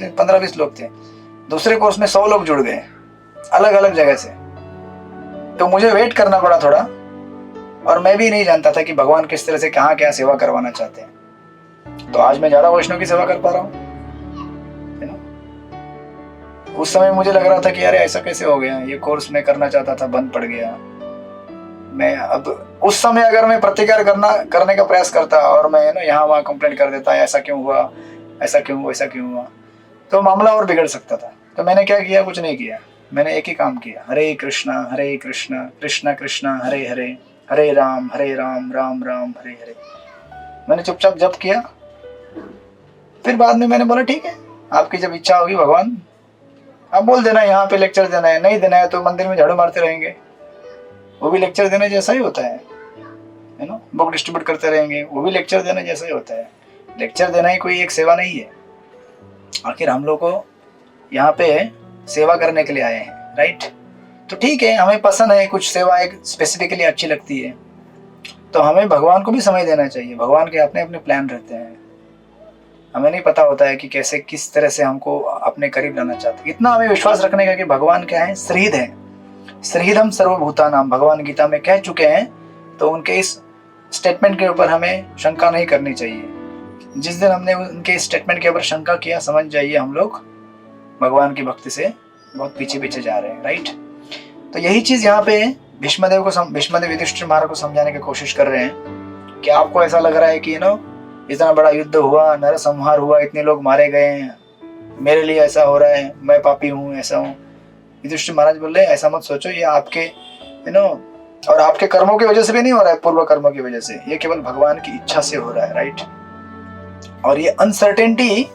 15-20 लोग थे। दूसरे कोर्स में 100 लोग जुड़ गए अलग अलग जगह से। तो मुझे वेट करना पड़ा थोड़ा, और मैं भी नहीं जानता था कि भगवान किस तरह से कहाँ क्या सेवा करवाना चाहते हैं। तो आज मैं ज्यादा वैष्णव की सेवा कर पा रहा हूँ। उस समय मुझे लग रहा था कि अरे ऐसा कैसे हो गया, ये कोर्स मैं करना चाहता था बंद पड़ गया। मैं अब उस समय अगर मैं प्रतिकार करने का प्रयास करता और मैं यहाँ वहाँ कंप्लेंट कर देता, ऐसा क्यों हुआ, ऐसा क्यों, वैसा क्यों हुआ, तो मामला और बिगड़ सकता था। तो मैंने क्या किया, कुछ नहीं किया। मैंने एक ही काम किया, हरे कृष्णा कृष्णा कृष्णा हरे हरे, हरे राम राम राम हरे हरे। मैंने चुपचाप जप किया। फिर बाद में मैंने बोला ठीक है, आपकी जब इच्छा होगी भगवान, आप बोल देना यहाँ पे लेक्चर देना है, नहीं देना है तो मंदिर में झाड़ू मारते रहेंगे, वो भी लेक्चर देने जैसा ही होता है ना। बुक डिस्ट्रीब्यूट करते रहेंगे, वो भी लेक्चर देने जैसा ही होता है। लेक्चर देना ही कोई एक सेवा नहीं है। आखिर हम लोग को यहाँ पे सेवा करने के लिए आए हैं, राइट। तो ठीक है, हमें पसंद है कुछ सेवा एक स्पेसिफिकली अच्छी लगती है, तो हमें भगवान को भी समय देना चाहिए। भगवान के अपने अपने प्लान रहते हैं, हमें नहीं पता होता है कि कैसे किस तरह से हमको अपने करीब लाना चाहते हैं। इतना हमें विश्वास रखने का कि भगवान क्या है, श्रीहद है, श्रीहदम सर्वभूतानाम भगवान गीता में कह चुके हैं। तो उनके इस स्टेटमेंट के ऊपर हमें शंका नहीं करनी चाहिए। जिस दिन हमने उनके इस स्टेटमेंट के ऊपर शंका किया, समझ जाइए हम लोग भगवान की भक्ति से बहुत पीछे पीछे जा रहे हैं, राइट। तो यही चीज यहाँ पे भीष्मदेव युधिष्ठिर महाराज को समझाने की कोशिश कर रहे हैं कि आपको ऐसा लग रहा है कि इतना बड़ा युद्ध हुआ, नरसंहार हुआ, इतने लोग मारे गए हैं, मेरे लिए ऐसा हो रहा है, मैं पापी हूँ, ऐसा हूँ। युधिष्ठिर महाराज बोल रहे हैं ऐसा मत सोचो, ये आपके और आपके कर्मों की वजह से भी नहीं हो रहा है, पूर्व कर्मों की वजह से, ये केवल भगवान की इच्छा से हो रहा है, राइट। और ये अनसर्टेनिटी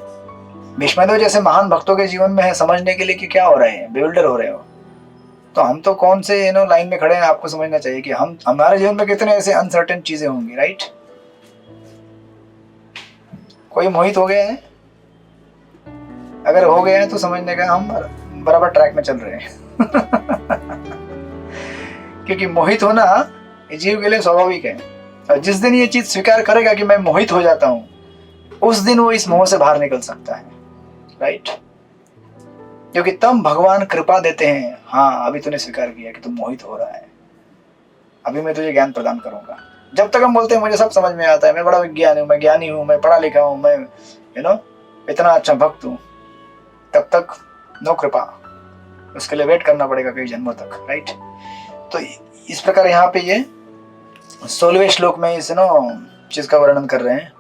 भीष्मदेव जैसे महान भक्तों के जीवन में है समझने के लिए कि क्या हो रहे हैं, बेविल्डर हो रहे हो। तो हम तो कौन से लाइन में खड़े हैं, आपको समझना चाहिए कि हमारे जीवन में कितने ऐसे अनसर्टेन चीजें होंगी, राइट। कोई मोहित हो गया है, अगर हो गया है तो समझने का हम बराबर ट्रैक में चल रहे हैं। क्योंकि मोहित होना जीव के लिए स्वाभाविक है। और जिस दिन ये चीज स्वीकार करेगा कि मैं मोहित हो जाता हूं, उस दिन वो इस मोह से बाहर निकल सकता है, राइट। क्योंकि तब भगवान कृपा देते हैं, हाँ अभी तूने स्वीकार किया कि तू मोहित हो रहा है, अभी मैं तुझे ज्ञान प्रदान करूंगा। जब तक हम बोलते हैं मुझे सब समझ में आता है, मैं बड़ा विज्ञानी हूँ, मैं ज्ञानी हूँ, मैं पढ़ा लिखा हूँ, मैं इतना अच्छा भक्त हूँ, तब तक नो कृपा, उसके लिए वेट करना पड़ेगा कई जन्मों तक, राइट। तो इस प्रकार यहाँ पे ये 16वें श्लोक में इस चीज का वर्णन कर रहे हैं।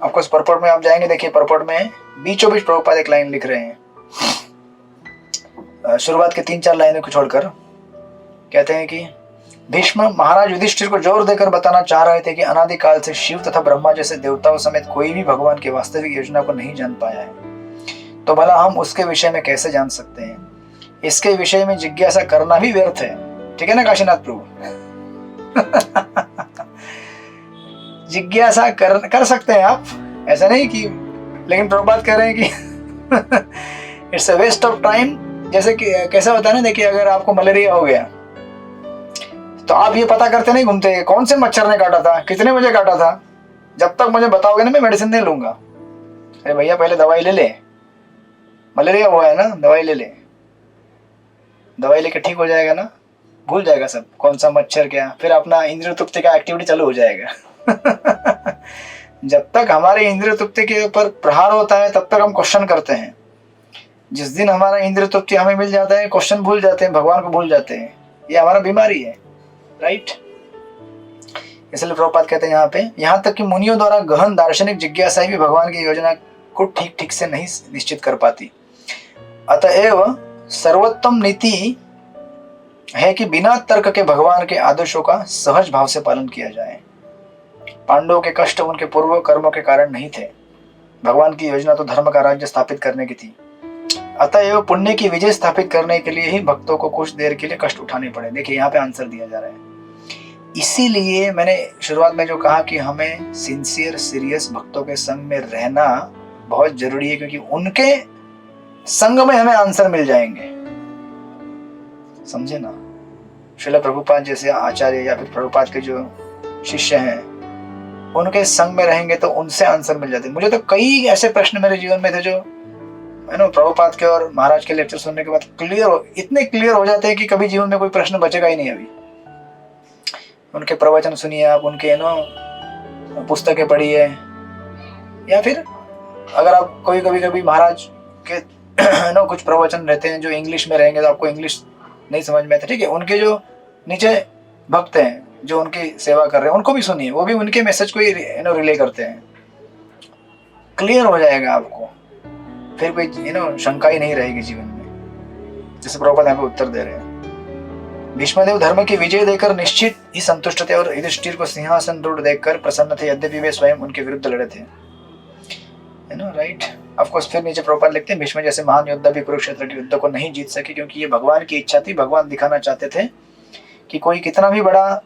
आपको इस परपट में आप जाएंगे, देखिए परपट में बीचों बीच प्रभुपाद एक लाइन लिख रहे हैं, शुरुआत के 3-4 लाइनों को छोड़कर। कहते हैं कि भीष्म महाराज युधिष्ठिर को जोर देकर बताना चाह रहे थे कि अनादिकाल से शिव तथा ब्रह्मा जैसे देवताओं समेत कोई भी भगवान की वास्तविक योजना को नहीं जान पाया है, तो भला हम उसके विषय में कैसे जान सकते हैं। इसके विषय में जिज्ञासा करना भी व्यर्थ है, ठीक है ना काशीनाथ प्रभु। जिज्ञासा कर सकते हैं आप, ऐसा नहीं कि, लेकिन प्रभुपाद कह रहे हैं कि it's a waste of time. जैसे कि कैसा होता है ना, देखिए अगर आपको मलेरिया हो गया तो आप ये पता करते नहीं घूमते कौन से मच्छर ने काटा था, कितने बजे काटा था। जब तक मुझे बताओगे ना मैं मेडिसिन नहीं लूंगा। अरे भैया पहले दवाई ले ले, मलेरिया हुआ है ना, दवाई ले ले, दवाई लेके ठीक हो जाएगा ना, भूल जाएगा सब कौन सा मच्छर क्या, फिर अपना इंद्रिय तृप्ति का एक्टिविटी चालू हो जाएगा। जब तक हमारे इंद्रिय तृप्ति के ऊपर प्रहार होता है तब तक हम क्वेश्चन करते हैं। जिस दिन हमारा इंद्रिय तृप्ति हमें मिल जाता है, क्वेश्चन भूल जाते हैं, भगवान को भूल जाते हैं। ये हमारा बीमारी है, राइट। इसलिए प्रभुपाद कहते हैं यहाँ तक कि मुनियों द्वारा गहन दार्शनिक जिज्ञासा भी भगवान की योजना को ठीक से नहीं निश्चित कर पाती। अतएव सर्वोत्तम नीति है कि बिना तर्क के भगवान के आदेशों का सहज भाव से पालन किया जाए। पांडवों के कष्ट उनके पूर्व कर्मों के कारण नहीं थे। भगवान की योजना तो धर्म का राज्य स्थापित करने की थी। अतएव पुण्य की विजय स्थापित करने के लिए ही भक्तों को कुछ देर के लिए कष्ट उठाने पड़े। देखिए यहाँ पे आंसर दिया जा रहा है। इसीलिए मैंने शुरुआत में जो कहा कि हमें सिंसियर सीरियस भक्तों के संग में रहना बहुत जरूरी है, क्योंकि उनके संग में हमें आंसर मिल जाएंगे। समझे ना? श्रील प्रभुपाद जैसे आचार्य या फिर प्रभुपाद के जो शिष्य हैं, उनके संग में रहेंगे तो उनसे आंसर मिल जाते हैं। मुझे तो कई ऐसे प्रश्न मेरे जीवन में थे जो प्रभुपाद के और महाराज के लेक्चर सुनने के बाद इतने क्लियर हो जाते हैं कि कभी जीवन में कोई प्रश्न बचेगा ही नहीं। अभी उनके प्रवचन सुनिए आप, उनके पुस्तकें पढ़िए, या फिर अगर आप कभी महाराज के कुछ प्रवचन रहते हैं जो इंग्लिश में रहेंगे तो आपको इंग्लिश नहीं समझ में आता, ठीक है, उनके जो नीचे भक्त हैं जो उनकी सेवा कर रहे हैं उनको भी सुनिए, वो भी उनके मैसेज को ही रिले करते हैं। क्लियर हो जाएगा आपको, फिर कोई शंका ही नहीं रहेगी जीवन में। जैसे प्रभुपाद यहाँ पे उत्तर दे रहे हैं। भीष्मदेव धर्म की विजय देकर निश्चित ही संतुष्ट थे और युधिष्ठिर को सिंहासन रूढ़ देखकर प्रसन्न थे, यद्यपि वे स्वयं उनके विरुद्ध लड़े थे। राइट। ऑफ कोर्स फिर नीचे प्रभुपाद लिखते हैं, भीष्म जैसे महान योद्धा भी कुरुक्षेत्र के युद्ध को नहीं जीत सके, क्योंकि ये भगवान की इच्छा थी। भगवान दिखाना चाहते थे कि कोई कितना भी बड़ा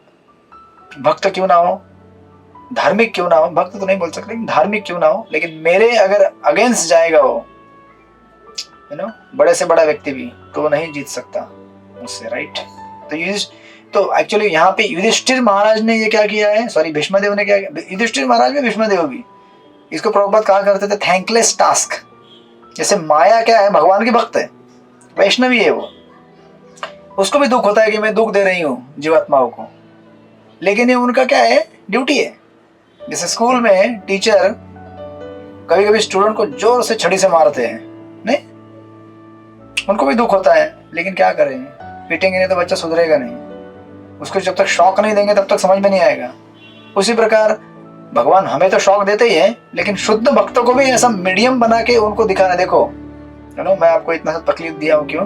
भक्त क्यों ना हो, धार्मिक क्यों ना हो, भक्त तो नहीं बोल सकते, धार्मिक क्यों ना हो, लेकिन मेरे अगर अगेंस्ट जाएगा वो बड़े से बड़ा व्यक्ति भी, तो वो नहीं जीत सकता उससे। राइट। तो एक्चुअली यहाँ पे युधिष्ठिर महाराज ने ये क्या किया है, सॉरी भीष्मदेव ने क्या किया, युधिष्ठिर महाराज में भीष्मदेव भी, इसको प्रभुपाद कहा करते थे थैंकलेस टास्क। जैसे माया क्या है, भगवान की भक्त है, वैष्णवी है वो, उसको भी दुख होता है कि मैं दुख दे रही हूँ जीवात्माओं को, लेकिन ये उनका क्या है, ड्यूटी है। जैसे स्कूल में टीचर कभी कभी स्टूडेंट को जोर से छड़ी से मारते हैं, नहीं, उनको भी दुख होता है, लेकिन क्या करें, पीटेंगे नहीं तो बच्चा सुधरेगा नहीं। उसको जब तक शौक नहीं देंगे तब तक समझ में नहीं आएगा। उसी प्रकार भगवान हमें तो शौक देते ही है, लेकिन शुद्ध भक्तों को भी ऐसा मीडियम बना के उनको दिखाना, देखो मैं आपको इतना सा तकलीफ दिया हूँ, क्यों,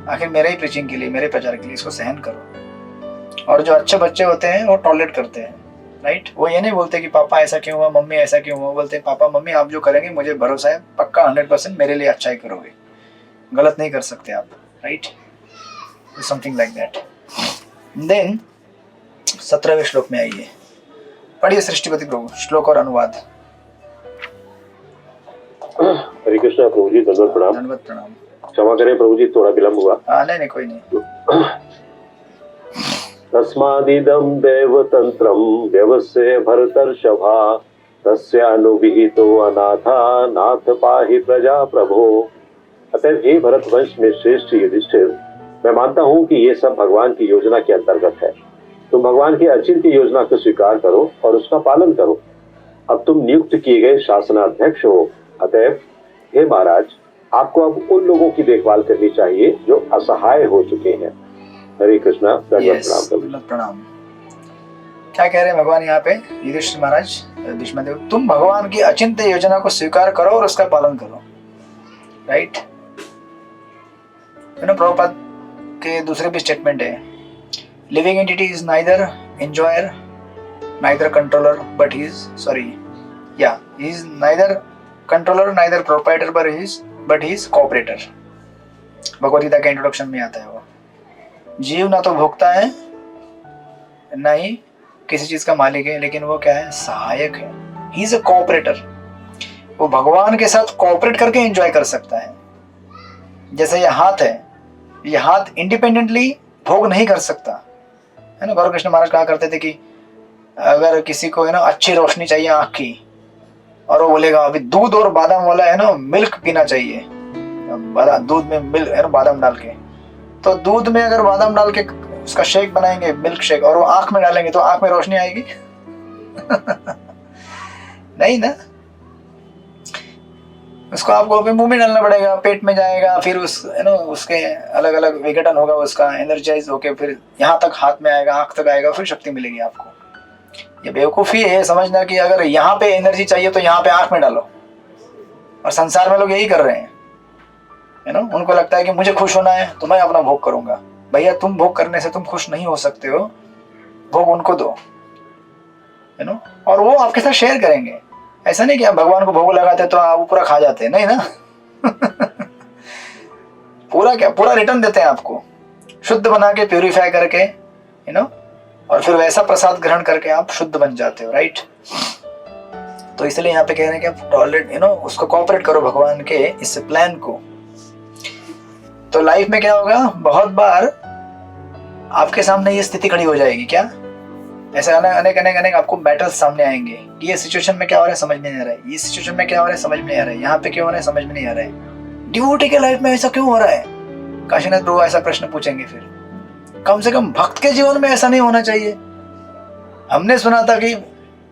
आखिर मेरे ही प्रीचिंग के लिए, मेरे प्रचार के लिए, इसको सहन करो। और जो अच्छे बच्चे होते हैं वो टॉलरेट करते हैं। राइट। वो ये नहीं बोलते कि पापा ऐसा क्यों हुआ, मम्मी ऐसा क्यों हुआ, बोलते हैं पापा मम्मी आप जो करेंगे मुझे भरोसा है, पक्का 100% मेरे लिए अच्छा ही करोगे, गलत नहीं कर सकते आप। Right. Something like that. Then 17वें श्लोक में आइए, पढ़िए सृष्टिपति प्रभु, श्लोक और अनुवाद। हरे कृष्णा प्रभु जी, दंडवत प्रणाम। दंडवत प्रणाम। क्षमा करें प्रभु जी, थोड़ा विलम्ब हुआ। नहीं कोई नहीं। तस्मादिदं देवतंत्रं व्यवस्य भरतर्षभा, तस्यानुविहितो अनाथा नाथ पाहि प्रजा प्रभो। अतः हे भरत वंश में श्रेष्ठ युधिष्ठिर, मैं मानता हूँ कि ये सब भगवान की योजना के अंतर्गत है। तुम भगवान की अचिंत्य योजना को स्वीकार करो और उसका पालन करो। अब तुम नियुक्त किए गए शासनाध्यक्ष हो, अतएव हे महाराज, आपको अब उन लोगों की देखभाल करनी चाहिए जो असहाय हो चुके हैं। हरे कृष्णा। प्रणाम। क्या कह रहे हैं भगवान यहाँ पे, युधिष्ठिर महाराज, भीष्मदेव, तुम भगवान की अचिंत्य योजना को स्वीकार करो और उसका पालन करो। राइट। प्रभुपाद के दूसरे भी स्टेटमेंट है, living entity is neither enjoyer neither controller but he is neither controller neither proprietor but he is cooperator. Bhagavad Gita के इंट्रोडक्शन में आता है वो। जीव ना तो भोगता है ना ही किसी चीज का मालिक है, लेकिन वो क्या है, सहायक है। He is a cooperator. वो भगवान के साथ कोऑपरेट करके एंजॉय कर सकता है। जैसे ये हाथ है, ये हाथ इंडिपेंडेंटली भोग नहीं कर सकता है ना। गौर कृष्ण महाराज कहा करते थे कि अगर किसी को अच्छी रोशनी चाहिए आँख की, और वो बोलेगा अभी दूध और बादाम वाला मिल्क पीना चाहिए, दूध में मिल्क बादाम डाल के, तो दूध में अगर बादाम डाल के उसका शेक बनाएंगे, मिल्क शेक, और वो आँख में डालेंगे तो आँख में रोशनी आएगी? नहीं ना। उसको आपको मुंह में डालना पड़ेगा, पेट में जाएगा, फिर उसके अलग अलग विघटन होगा, उसका एनर्जाइज होके फिर यहाँ तक हाथ में आएगा, आँख तक आएगा, फिर शक्ति मिलेगी आपको। ये बेवकूफ़ी है समझना कि अगर यहाँ पे एनर्जी चाहिए तो यहाँ पे आँख में डालो। और संसार में लोग यही कर रहे हैं, उनको लगता है कि मुझे खुश होना है तो मैं अपना भोग करूंगा, भैया तुम भोग करने से तुम खुश नहीं हो सकते हो, भोग उनको दो, यू नो, और वो आपके साथ शेयर करेंगे। ऐसा नहीं कि आप भगवान को भोग लगाते तो आप पूरा खा जाते हैं, नहीं ना। पूरा क्या, पूरा रिटर्न देते हैं आपको, शुद्ध बना के, प्यूरिफाई करके, यू नो, और फिर वैसा प्रसाद ग्रहण करके आप शुद्ध बन जाते हो, राइट। तो इसलिए यहाँ पे कह रहे हैं कि आप टॉलरेट, यू नो, उसको कोऑपरेट करो भगवान के इस प्लान को। तो लाइफ में क्या होगा, बहुत बार आपके सामने ये स्थिति खड़ी हो जाएगी, क्या, ऐसे अनेक अनेक अनेक आपको बैटल्स सामने आएंगे कि ये सिचुएशन में क्या हो रहा है समझ में नहीं आ रहा है, ये सिचुएशन में क्या हो रहा है समझ में नहीं आ रहा है, यहाँ पे क्यों हो रहा है समझ में नहीं आ रहा है, डिवोटी के लाइफ में ऐसा क्यों हो रहा है। काशीनाथ प्रभु ऐसा प्रश्न पूछेंगे फिर। कम से कम भक्त के जीवन में ऐसा नहीं होना चाहिए। हमने सुना था कि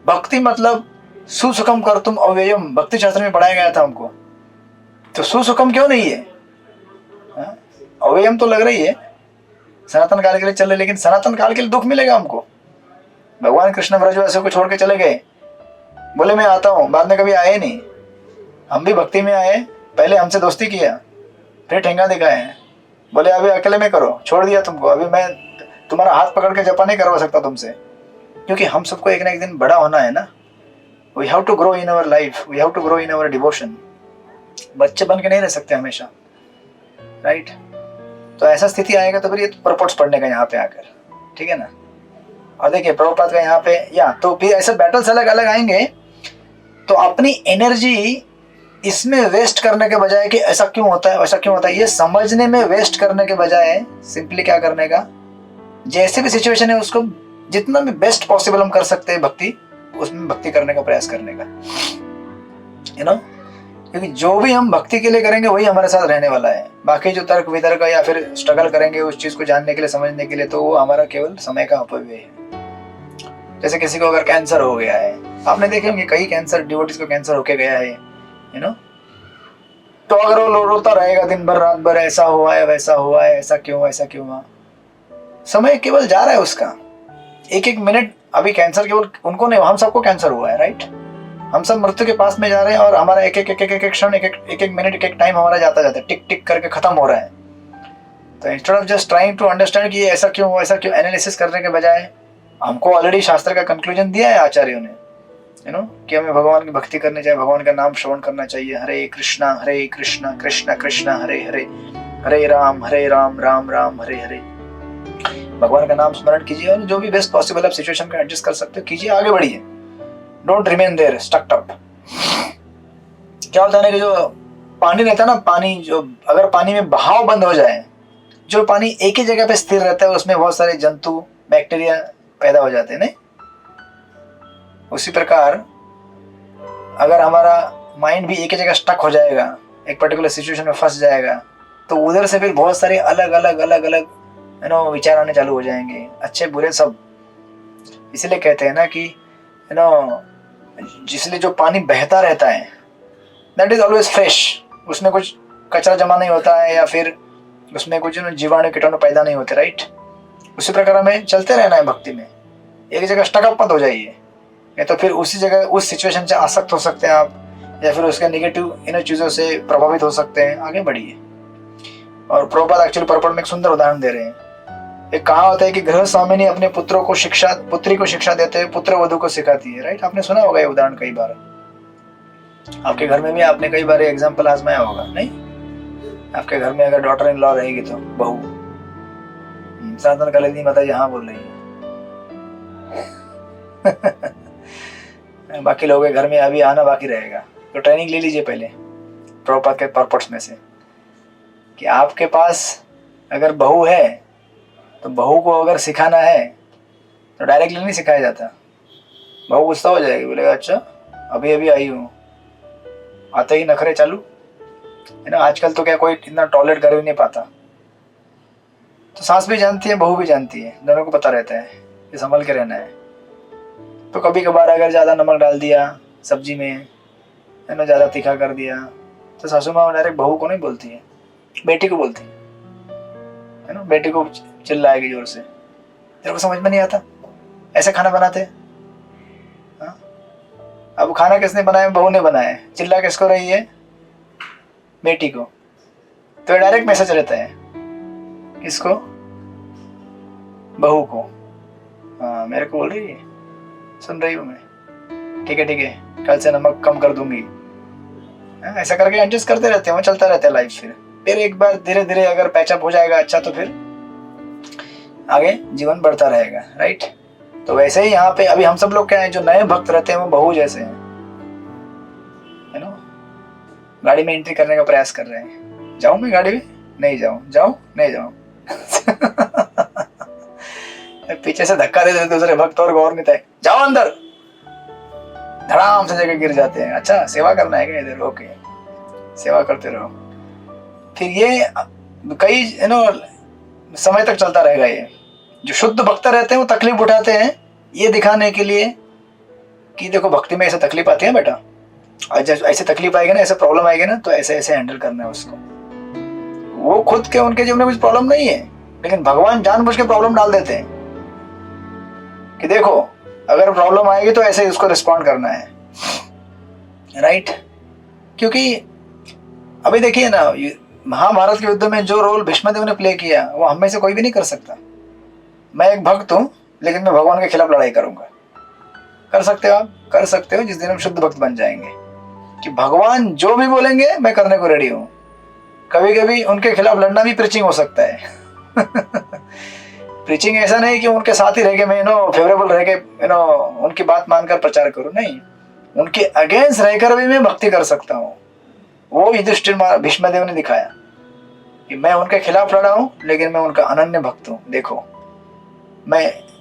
भक्ति मतलब सुसुखम कर तुम अव्ययम, भक्ति शास्त्र में पढ़ाया गया था हमको। तो सुसुखम क्यों नहीं है, अव्ययम तो लग रही है, सनातन काल के लिए चल रहे, लेकिन सनातन काल के लिए दुख मिलेगा हमको। भगवान कृष्ण ब्रजवासियों को छोड़ के चले गए, बोले मैं आता हूँ, बाद में कभी आए नहीं। हम भी भक्ति में आए, पहले हमसे दोस्ती किया, फिर ठेंगा दिखाए, बोले अभी अकेले में करो, छोड़ दिया तुमको, अभी मैं तुम्हारा हाथ पकड़ के जपा नहीं करवा सकता तुमसे, क्योंकि हम सबको एक ना एक दिन बड़ा होना है ना। We have to grow in our life, we have to grow in our devotion. बच्चे बन के नहीं रह सकते हमेशा, राइट। तो ऐसा स्थिति आएगा तो फिर ये प्रपोर्ट्स पढ़ने का यहाँ पे आकर, ठीक है ना। और देखिए प्रभुपाद का यहाँ पे, या तो फिर ऐसे बैटल्स अलग अलग आएंगे, तो अपनी एनर्जी इसमें वेस्ट करने के बजाय कि ऐसा क्यों होता है वैसा क्यों होता है, ये समझने में वेस्ट करने के बजाय सिंपली क्या करने का, जैसे भी सिचुएशन है उसको जितना भी बेस्ट पॉसिबल हम कर सकते हैं भक्ति, उसमें भक्ति करने का प्रयास करने का, यू नो। क्योंकि जो भी हम भक्ति के लिए करेंगे वही हमारे साथ रहने वाला है। बाकी जो तर्क वितर्क या फिर स्ट्रगल करेंगे उस चीज को जानने के लिए, समझने के लिए, तो वो हमारा केवल समय का अपव्यय है। जैसे किसी को अगर कैंसर हो गया है, आपने देखे होंगे कई कैंसर डिवोटीज को कैंसर होके गया है, यू नो। तो अगर वो रोता रहेगा दिन भर रात भर, ऐसा हुआ है वैसा हुआ है, ऐसा क्यों हुआ, समय केवल जा रहा है उसका, एक एक मिनट। अभी कैंसर केवल उनको नहीं, हम सबको कैंसर हुआ है, राइट। हम सब मृत्यु के पास में जा रहे हैं और हमारा एक एक क्षण, एक एक मिनट, एक एक टाइम हमारा जाता जाता है, टिक टिक करके खत्म हो रहा है। तो instead of just trying to understand कि ऐसा क्यों एनालिसिस करने के बजाय, हमको ऑलरेडी शास्त्र का कंक्लूजन दिया है आचार्यों ने, यू नो, कि हमें भगवान की भक्ति करनी चाहिए, भगवान का नाम श्रवण करना चाहिए। हरे कृष्णा कृष्ण कृष्ण हरे हरे, हरे राम राम राम हरे हरे। भगवान का नाम स्मरण कीजिए और जो भी बेस्ट पॉसिबल आप सिचुएशन का एडजस्ट कर सकते हो कीजिए, आगे बढ़िए। Don't remain there stucked up. क्या होता है ना कि जो पानी रहता है ना, पानी जो, अगर पानी में बहाव बंद हो जाए, जो पानी एक ही जगह पे स्थिर रहता है उसमें बहुत सारे जंतु बैक्टीरिया पैदा हो जाते हैं, नहीं। उसी प्रकार अगर हमारा माइंड भी एक ही जगह स्टक हो जाएगा, एक पर्टिकुलर सिचुएशन में फंस जाएगा, तो उधर से फिर बहुत सारे अलग अलग यू नो विचार आने चालू हो जाएंगे, अच्छे बुरे सब। इसलिए कहते हैं ना कि यू नो, जिसलिए जो पानी बहता रहता है दैट इज ऑलवेज फ्रेश, उसमें कुछ कचरा जमा नहीं होता है या फिर उसमें कुछ जीवाणु कीटाणु पैदा नहीं होते, राइट। उसी प्रकार हमें चलते रहना है भक्ति में, एक जगह स्टकअप मत हो जाइए, या तो फिर उसी जगह उस सिचुएशन से आसक्त हो सकते हैं आप, या फिर उसके नेगेटिव इन चीज़ों से प्रभावित हो सकते हैं। आगे बढ़िए। और प्रभुपाद एक्चुअली पर्पट में एक सुंदर उदाहरण दे रहे हैं। एक कहा होता है कि गृह स्वामिनी अपने पुत्री को शिक्षा देते हुए पुत्र वधू को सिखाती है, राइट। आपने सुना होगा ये उदाहरण कई बार, आपके घर में भी आपने कई बार एग्जाम्पल आजमाया होगा, नहीं। आपके घर में अगर डॉटर इन लॉ रहेगी तो बहू, सनातन कलेदी माता यहाँ बोल रही है। बाकी लोगों के घर में अभी आना बाकी रहेगा, तो ट्रेनिंग ले लीजिए पहले प्रभुपाद के पर्पट्स में से, कि आपके पास अगर बहू है तो बहू को अगर सिखाना है तो डायरेक्टली नहीं सिखाया जाता। बहू गुस्सा हो जाएगी, बोलेगा अच्छा अभी अभी आई हूँ, आते ही नखरे चालू, है ना। आजकल तो क्या कोई इतना टॉलरेट कर ही नहीं पाता। तो सास भी जानती है, बहू भी जानती है, दोनों को पता रहता है कि संभल के रहना है। तो कभी कभार अगर ज़्यादा नमक डाल दिया सब्जी में, है ना, ज़्यादा तीखा कर दिया, तो सासू माँ डायरेक्ट बहू को नहीं बोलती है, बेटी को बोलती है ना। बेटी को चिल्लाएगी जोर से, तेरे को समझ में नहीं आता, ऐसे खाना बनाते। हाँ, अब खाना किसने बनाया, बहू ने बनाया, चिल्ला किसको रही है, बेटी को। तो डायरेक्ट मैसेज रहता है किसको, बहू को, हाँ मेरे को बोल रही है, सुन रही हूँ मैं, ठीक है कल से नमक कम कर दूंगी। ऐसा करके एडजस्ट करते रहते हैं, चलता रहता है लाइफ। फिर एक बार धीरे धीरे अगर पैचअप हो जाएगा अच्छा, तो फिर आगे जीवन बढ़ता रहेगा, राइट। तो वैसे ही यहाँ पे अभी हम सब लोग क्या है, जो नए भक्त रहते हैं वो बहू जैसे हैं, है ना। गाड़ी में एंट्री करने का प्रयास कर रहे हैं, जाऊं मैं गाड़ी में, नहीं जाऊं, जाऊं नहीं जाऊं। पीछे से धक्का दे देते दूसरे भक्त और गौर नहीं था, जाओ अंदर, धड़ाम से जगह गिर जाते हैं। अच्छा सेवा करना है क्या इधर, ओके सेवा करते रहो। फिर ये कई समय तक चलता रहेगा। ये जो शुद्ध भक्त रहते हैं वो तकलीफ उठाते हैं ये दिखाने के लिए कि देखो भक्ति में ऐसे तकलीफ आती है बेटा, और जब ऐसे तकलीफ आएगी ना, ऐसे प्रॉब्लम आएगी ना, तो ऐसे ऐसे हैंडल करना है उसको। वो खुद के उनके जीवन में कुछ प्रॉब्लम नहीं है, लेकिन भगवान जानबूझ के प्रॉब्लम डाल देते हैं कि देखो अगर प्रॉब्लम आएगी तो ऐसे उसको रिस्पॉन्ड करना है, राइट। क्योंकि अभी देखिए ना, महाभारत के युद्ध में जो रोल भीष्मदेव ने प्ले किया वो हम में से कोई भी नहीं कर सकता। मैं एक भक्त हूं लेकिन मैं भगवान के खिलाफ लड़ाई करूंगा। कर सकते हो आप, कर सकते हो, जिस दिन हम शुद्ध भक्त बन जाएंगे कि भगवान जो भी बोलेंगे मैं करने को रेडी हूं। कभी कभी उनके खिलाफ लड़ना भी प्रीचिंग हो सकता है। प्रीचिंग ऐसा नहीं कि उनके साथ ही रह के मैं फेवरेबल रह के उनकी बात मानकर प्रचार करूं, नहीं, उनके अगेंस्ट रहकर भी मैं भक्ति कर सकता हूं। वो युधिष्ठिर भीष्मदेव ने दिखाया कि मैं उनके खिलाफ लड़ा हूं लेकिन मैं उनका अनन्य भक्त हूं। देखो मैं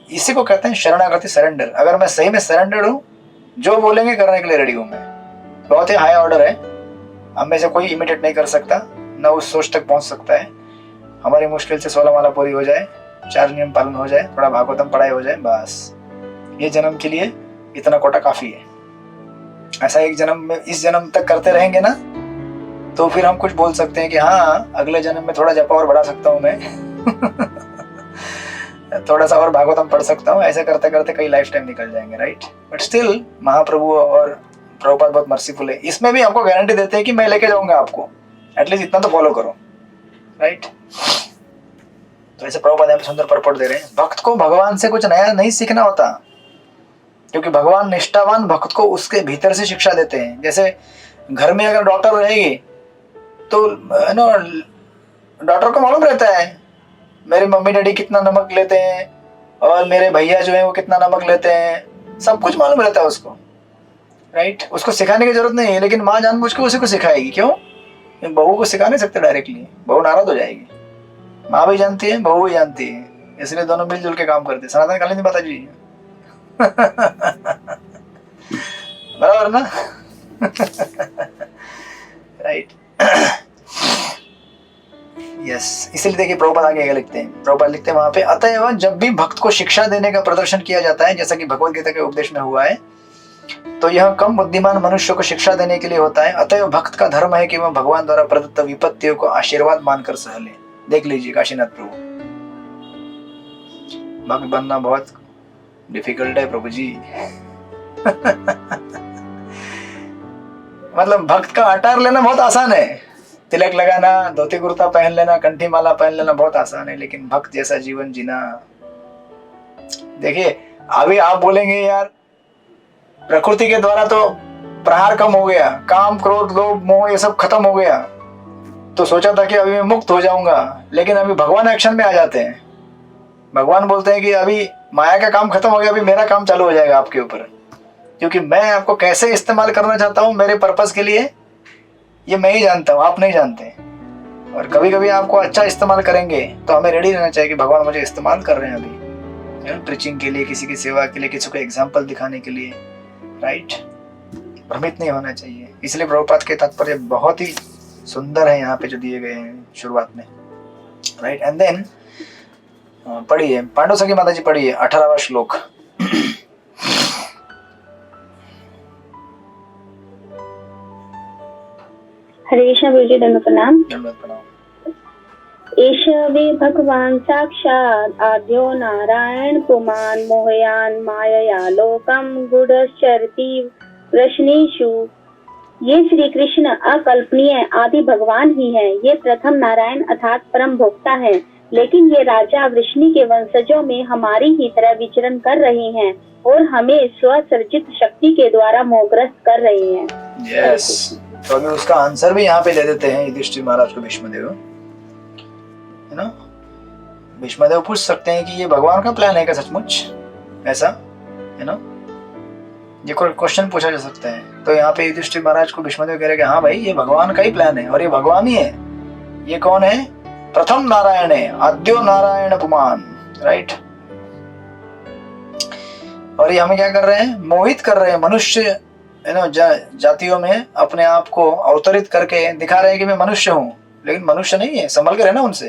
इसी को कहते हैं शरणागति, सरेंडर। अगर मैं सही में सरेंडर हूं, जो बोलेंगे करने के लिए रेडी हूं मैं। बहुत ही हाई ऑर्डर है, हम में से कोई इमिटेट नहीं कर सकता, ना उस सोच तक पहुंच सकता है। हमारी मुश्किल से 16 माला पूरी हो जाए, 4 नियम पालन हो जाए, थोड़ा भागवतम पढ़ाई हो जाए, बस ये जन्म के लिए इतना कोटा काफी है। ऐसा एक जन्म में, इस जन्म तक करते रहेंगे ना, तो फिर हम कुछ बोल सकते हैं कि हाँ अगले जन्म में थोड़ा जपा और बढ़ा सकता हूँ मैं। थोड़ा सा और भागवतम पढ़ सकता हूँ। ऐसे करते करते कई लाइफ टाइम निकल जाएंगे, राइट। बट स्टिल महाप्रभु और प्रभुपाद बहुत मर्सीफुल है। इसमें भी हमको गारंटी देते हैं कि मैं लेके जाऊंगा आपको, एटलीस्ट इतना तो फॉलो करो, राइट। तो ऐसे प्रभुपाद यहाँ पे सुंदर परपोर्ट दे रहे हैं। भक्त को भगवान से कुछ नया नहीं सीखना होता, क्योंकि भगवान निष्ठावान भक्त को उसके भीतर से शिक्षा देते हैं। जैसे घर में अगर डॉक्टर रहेगी तो डॉक्टर को मालूम रहता है मेरे मम्मी डैडी कितना नमक लेते हैं और मेरे भैया जो है वो कितना नमक लेते हैं, सब कुछ मालूम रहता है उसको, राइट। उसको सिखाने की जरूरत नहीं है, लेकिन माँ जानबूझ के उसी को सिखाएगी। क्यों? बहू को सिखा नहीं सकते डायरेक्टली, बहू नाराज हो जाएगी। माँ भी जानती है, बहू भी जानती है, इसलिए दोनों मिलजुल के काम करते हैं। सनातन कालीन माता जी। बराबर ना? राइट। यस, इसलिए देखिए प्रभुपाद आगे क्या लिखते हैं। प्रभुपाद लिखते हैं वहां पे, अतएव जब भी भक्त को शिक्षा देने का प्रदर्शन किया जाता है, जैसा कि भगवद गीता के उपदेश में हुआ है, तो यह कम बुद्धिमान मनुष्य को शिक्षा देने के लिए होता है। अतएव भक्त का धर्म है कि वह भगवान द्वारा प्रदत्त विपत्तियों को आशीर्वाद मानकर सह ले। देख लीजिए काशीनाथ प्रभु, भक्त बनना बहुत डिफिकल्ट है प्रभु जी। मतलब भक्त का अटार लेना बहुत आसान है, तिलक लगाना, धोती कुर्ता पहन लेना, कंठी माला पहन लेना बहुत आसान है, लेकिन भक्त जैसा जीवन जीना। देखिए अभी आप बोलेंगे यार प्रकृति के द्वारा तो प्रहार कम हो गया, काम क्रोध लोभ मोह ये सब खत्म हो गया, तो सोचा था कि अभी मैं मुक्त हो जाऊंगा, लेकिन अभी भगवान एक्शन में आ जाते हैं। भगवान बोलते हैं कि अभी माया का काम खत्म हो गया, अभी मेरा काम चालू हो जाएगा आपके ऊपर, क्योंकि मैं आपको कैसे इस्तेमाल करना चाहता हूँ मेरे पर्पस के लिए, ये मैं ही जानता हूँ, आप नहीं जानते। और कभी कभी आपको अच्छा इस्तेमाल करेंगे तो हमें रेडी रहना चाहिए कि भगवान मुझे इस्तेमाल कर रहे हैं अभी, प्रीचिंग के लिए, किसी की सेवा के लिए, किसी को एग्जाम्पल दिखाने के लिए, राइट। भ्रमित नहीं होना चाहिए। इसलिए प्रभुपाद के तात्पर्य बहुत ही सुंदर है यहाँ पे जो दिए गए हैं शुरुआत में, राइट। एंड देन पढ़िए पांडु सखी माता जी, पढ़िए 18वां श्लोक। हरे कृष्ण गुरु जी, दंड प्रणाम। प्रणाम। एष वे भगवान साक्षात् आद्यो नारायण पुमान मोहयान मायया लोकम गुडश्चरति वृष्णेषु। ये श्री कृष्ण अकल्पनीय आदि भगवान ही है। ये प्रथम नारायण अर्थात परम भोक्ता है, लेकिन ये राजा वृष्णि के वंशजों में हमारी ही तरह विचरण कर रहे हैं और हमें स्वसर्जित शक्ति के द्वारा मोहग्रस्त कर रहे हैं। यस, तो अभी उसका आंसर भी यहाँ पे दे देते हैं युधिष्ठिर महाराज को भीष्मदेव, है ना। भीष्मदेव पूछ सकते हैं कि ये भगवान का प्लान है क्या सचमुच, ऐसा, है ना, ये कोई क्वेश्चन पूछा जा सकता है। तो यहाँ पे युधिष्ठिर महाराज को भीष्मदेव कह रहे हैं कि हाँ भाई ये भगवान का ही प्लान है और ये भगवान ही है। ये कौन है? प्रथम नारायण है, आद्यो नारायण पुमान, राइट। और ये हमें क्या कर रहे हैं? मोहित कर रहे हैं मनुष्य, है ना, जातियों में अपने आप को अवतरित करके दिखा रहे हैं कि मैं मनुष्य हूं, लेकिन मनुष्य नहीं है, संभल के रहना उनसे।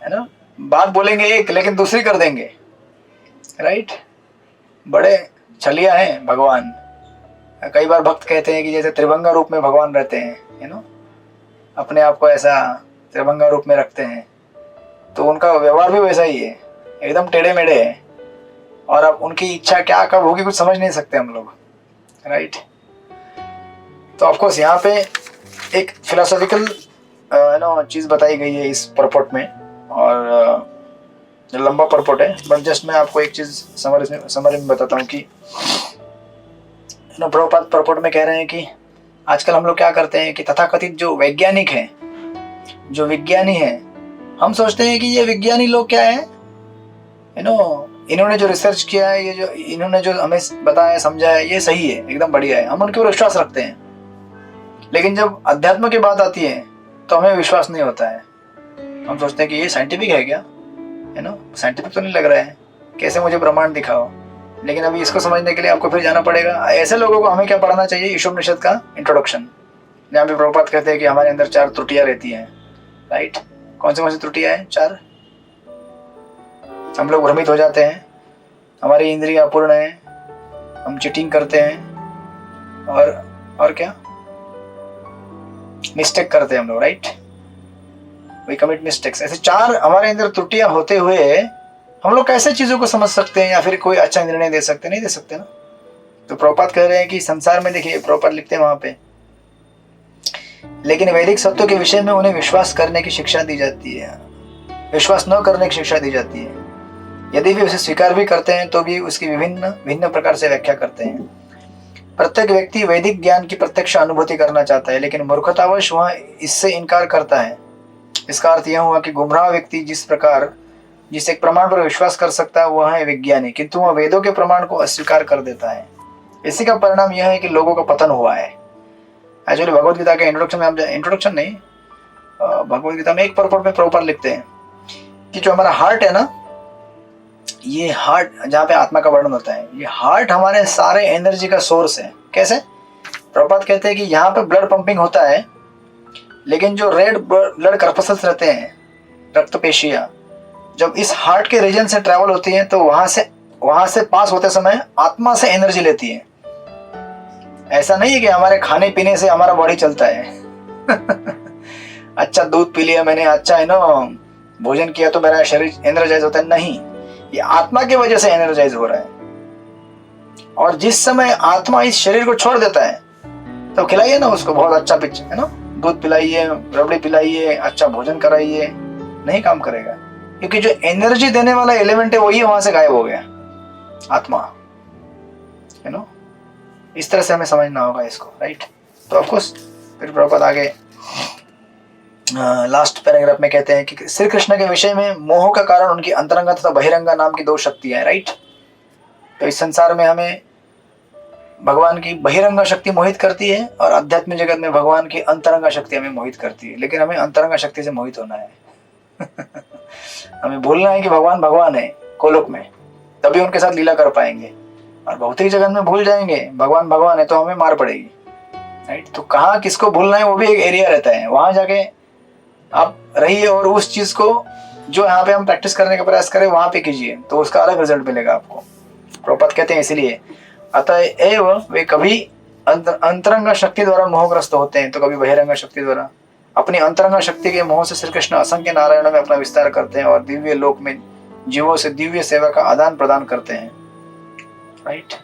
है ना, बात बोलेंगे एक लेकिन दूसरी कर देंगे, राइट। बड़े छलिया हैं भगवान। कई बार भक्त कहते हैं कि जैसे त्रिभंगा रूप में भगवान रहते हैं, है ना, अपने आप को ऐसा त्रिभंगा रूप में रखते हैं, तो उनका व्यवहार भी वैसा ही है, एकदम टेढ़े मेढ़े है। और अब उनकी इच्छा क्या कब होगी कुछ समझ नहीं सकते हम लोग, राइट। तो ऑफकोर्स यहाँ पे एक फिलोसॉफिकल चीज बताई गई है इस परपोट में, और लंबा परपोट है, बट जस्ट मैं आपको एक चीज समरी में बताता हूँ कि प्रभुपाद परपोट में कह रहे हैं कि आजकल हम लोग क्या करते हैं कि तथाकथित जो वैज्ञानिक हैं, जो विज्ञानी हैं, हम सोचते हैं कि ये विज्ञानी लोग क्या है, इन्होंने जो रिसर्च किया है, ये जो इन्होंने जो हमें बताया समझा है, ये सही है, एकदम बढ़िया है, हम उनके ऊपर विश्वास रखते हैं। लेकिन जब अध्यात्म की बात आती है तो हमें विश्वास नहीं होता है। हम सोचते हैं कि ये साइंटिफिक है क्या, है ना, साइंटिफिक तो नहीं लग रहा है, कैसे मुझे प्रमाण दिखाओ। लेकिन अभी इसको समझने के लिए आपको फिर जाना पड़ेगा। ऐसे लोगों को हमें क्या पढ़ना चाहिए? ईशोपनिषद का इंट्रोडक्शन, जहाँ पे प्रभुपाद कहते हैं कि हमारे अंदर 4 त्रुटियां रहती हैं, राइट। कौन सी त्रुटियां हैं? 4। हम लोग भ्रमित हो जाते हैं, हमारी इंद्रियां अपूर्ण है, हम चीटिंग करते हैं, और क्या मिस्टेक करते हैं हम लोग, राइट, वी कमिट मिस्टेक्स। ऐसे 4 हमारे अंदर त्रुटियां होते हुए हम लोग कैसे चीजों को समझ सकते हैं या फिर कोई अच्छा निर्णय दे सकते? नहीं दे सकते ना। तो प्रभुपाद कह रहे हैं कि संसार में, देखिए प्रभुपाद लिखते हैं वहां पे, लेकिन वैदिक सत्यों के विषय में उन्हें विश्वास करने की शिक्षा दी जाती है, विश्वास न करने की शिक्षा दी जाती है। यदि वे उसे स्वीकार भी करते हैं तो भी उसकी विभिन्न प्रकार से व्याख्या करते हैं। प्रत्येक व्यक्ति वैदिक ज्ञान की प्रत्यक्ष अनुभूति करना चाहता है, लेकिन मूर्खतावश वह इससे इनकार करता है। इसका अर्थ यह हुआ कि गुमराह व्यक्ति जिस एक प्रमाण पर विश्वास कर सकता है वह है विज्ञानी, किंतु वह वेदों के प्रमाण को अस्वीकार कर देता है। इसी का परिणाम यह है कि लोगों का पतन हुआ है। एक्चुअली भगवद गीता के इंट्रोडक्शन नहीं, भगवद गीता में एक परपोर्ट में प्रभुपाद लिखते हैं कि जो हमारा हार्ट है ना, ये हार्ट जहाँ पे आत्मा का वर्णन होता है, ये हार्ट हमारे सारे एनर्जी का सोर्स है। कैसे? प्रभुपाद कहते हैं कि यहाँ पे ब्लड पंपिंग होता है, लेकिन जो रेड ब्लड कर्पसल्स रहते हैं, रक्त पेशियां, जब इस हार्ट के रीजन से ट्रैवल होती हैं तो वहां से पास होते समय आत्मा से एनर्जी लेती है। ऐसा नहीं है कि हमारे खाने पीने से हमारा बॉडी चलता है। अच्छा दूध पी लिया मैंने, अच्छा है ना, भोजन किया तो मेरा शरीर एनर्जाइज होता है, नहीं, ये आत्मा की वजह से एनर्जाइज हो रहा है। और जिस समय आत्मा इस शरीर को छोड़ देता है तो खिलाइए ना उसको बहुत अच्छा पिच, है ना, दूध पिलाइए, रबड़ी पिलाइए, अच्छा भोजन कराइए, नहीं काम करेगा, क्योंकि जो एनर्जी देने वाला एलिमेंट है वही वहां से गायब हो गया, आत्मा, है ना। इस तरह से हमें समझना होगा इसको, राइट। तो ऑफकोर्स फिर प्रभुपाद आगे लास्ट पैराग्राफ में कहते हैं कि श्री कृष्ण के विषय में मोह का कारण उनकी अंतरंगा तथा बहिरंगा नाम की 2 शक्तियां हैं, राइट। तो इस संसार में हमें भगवान की बहिरंगा शक्ति मोहित करती है और आध्यात्मिक जगत में भगवान की अंतरंगा शक्ति हमें मोहित करती है, लेकिन हमें अंतरंगा शक्ति से मोहित होना है। हमें भूलना है कि भगवान है कोलोक में, तभी उनके साथ लीला कर पाएंगे। और भौतिक जगत में भूल जाएंगे भगवान है तो हमें मार पड़ेगी, राइट। तो कहाँ किसको भूलना है वो भी एक एरिया रहता है, वहां जाके आप रहिए और उस चीज को जो यहाँ पे हम प्रैक्टिस करने का प्रयास करें वहां पे कीजिए, तो उसका अलग रिजल्ट मिलेगा आपको। प्रभुपाद कहते हैं इसलिए अतएव वे कभी अंतरंगा शक्ति द्वारा मोहग्रस्त होते हैं तो कभी बहिरंगा शक्ति द्वारा। अपनी अंतरंगा शक्ति के मोह से श्री कृष्ण असंख्य नारायणों में अपना विस्तार करते हैं और दिव्य लोक में जीवों से दिव्य सेवा का आदान प्रदान करते हैं, राइट।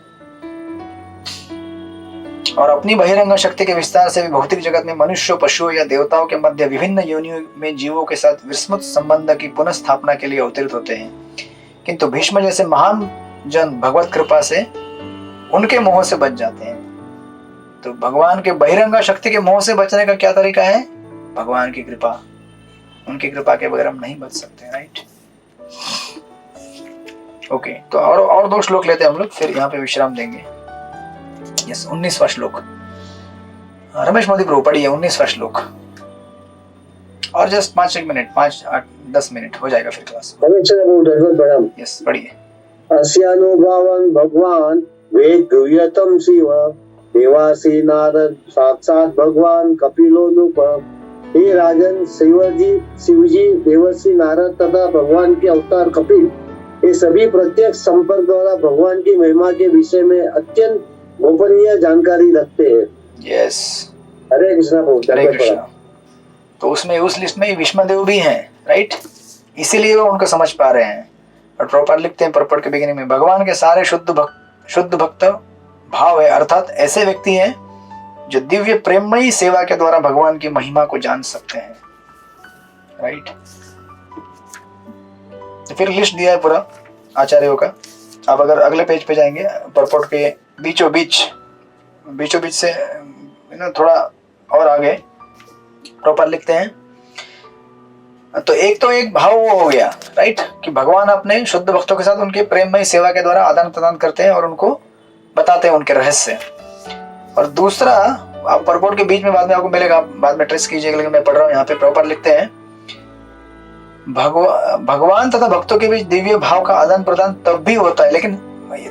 और अपनी बहिरंग शक्ति के विस्तार से भी भौतिक जगत में मनुष्यों, पशुओं या देवताओं के मध्य विभिन्न योनियों में जीवों के साथ विस्मृत संबंध की पुनः स्थापना के लिए अवतरित होते हैं। किंतु भीष्म जैसे महान जन भगवत कृपा से उनके मोह से बच जाते हैं। तो भगवान के बहिरंग शक्ति के मोह से बचने का क्या तरीका है? भगवान की कृपा। उनकी कृपा के बगैर हम नहीं बच सकते, राइट? ओके, तो और 2 श्लोक लेते हैं हम लोग, फिर यहाँ पे विश्राम देंगे। यस, 19वां श्लोक। रमेश मोदी प्रभु पढ़िए 19वां श्लोक, और जस्ट 5-1 मिनट, 5-8-10 मिनट हो जाएगा फिर क्लास। यस, पढ़िए। अस्यानुभावं भगवान वेद गुह्यतम शिव देवासी नारद साक्षात भगवान कपिलो नृप। हे राजन, शिवजी, देवर्षि नारद तथा भगवान के अवतार कपिल, ये सभी प्रत्यक्ष संपर्क द्वारा भगवान की महिमा के विषय में अत्यंत गोपनीय जानकारी रखते हैं। यस, हरे कृष्णा प्रभु। हरे कृष्णा। तो उसमें उस लिस्ट में विष्णुदेव भी हैं, राइट? इसीलिए वो उनको समझ पा रहे हैं। और प्रॉपर लिखते हैं प्रॉपर के बिगिनिंग में, भगवान के सारे शुद्ध भक्त भाव है, अर्थात ऐसे व्यक्ति हैं जो दिव्य प्रेममयी सेवा के द्वारा भगवान की महिमा को जान सकते हैं, राइट? तो फिर लिस्ट दिया है पूरा आचार्यों का। आप अगर अगले पेज पे जाएंगे, परपोर्ट के बीचों बीच से थोड़ा और आगे प्रॉपर लिखते हैं। तो एक भाव वो हो गया, राइट, कि भगवान अपने शुद्ध भक्तों के साथ उनके प्रेममय सेवा के द्वारा आदान प्रदान करते हैं और उनको बताते हैं उनके रहस्य। और दूसरा, आप परपोर्ट के बीच में बाद में आपको मिलेगा, बाद में ट्रेस कीजिएगा, लेकिन मैं पढ़ रहा हूँ यहाँ पे प्रॉपर लिखते हैं, भगवान तथा भक्तों के बीच दिव्य भाव का आदान प्रदान तब भी होता है, लेकिन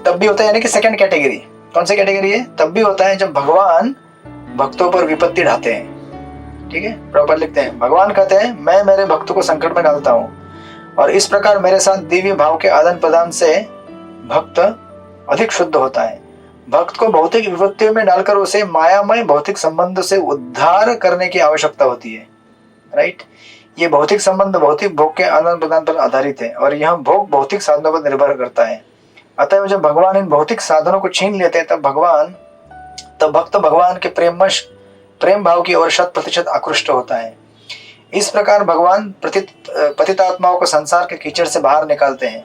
तब भी होता है, यानी कि सेकंड कैटेगरी। कौन सी कैटेगरी है? तब भी होता है जब भगवान भक्तों पर विपत्ति ढाते हैं। ठीक है, प्रॉपर लिखते हैं, भगवान कहते हैं मैं मेरे भक्तों को संकट में डालता हूँ और इस प्रकार मेरे साथ दिव्य भाव के आदान प्रदान से भक्त अधिक शुद्ध होता है। भक्त को भौतिक विपत्तियों में डालकर उसे मायामय भौतिक संबंध से उद्धार करने की आवश्यकता होती है, राइट? ये भौतिक संबंध भौतिक भोग के आदान प्रदान पर आधारित है और यह भोग भौतिक साधनों पर निर्भर करता है। अतः जब भगवान इन भौतिक साधनों को छीन लेते हैं तब भक्त भगवान के प्रेम भाव की ओर 100% आकृष्ट होता है। इस प्रकार भगवान पतितात्माओं को संसार के कीचड़ से बाहर निकालते हैं।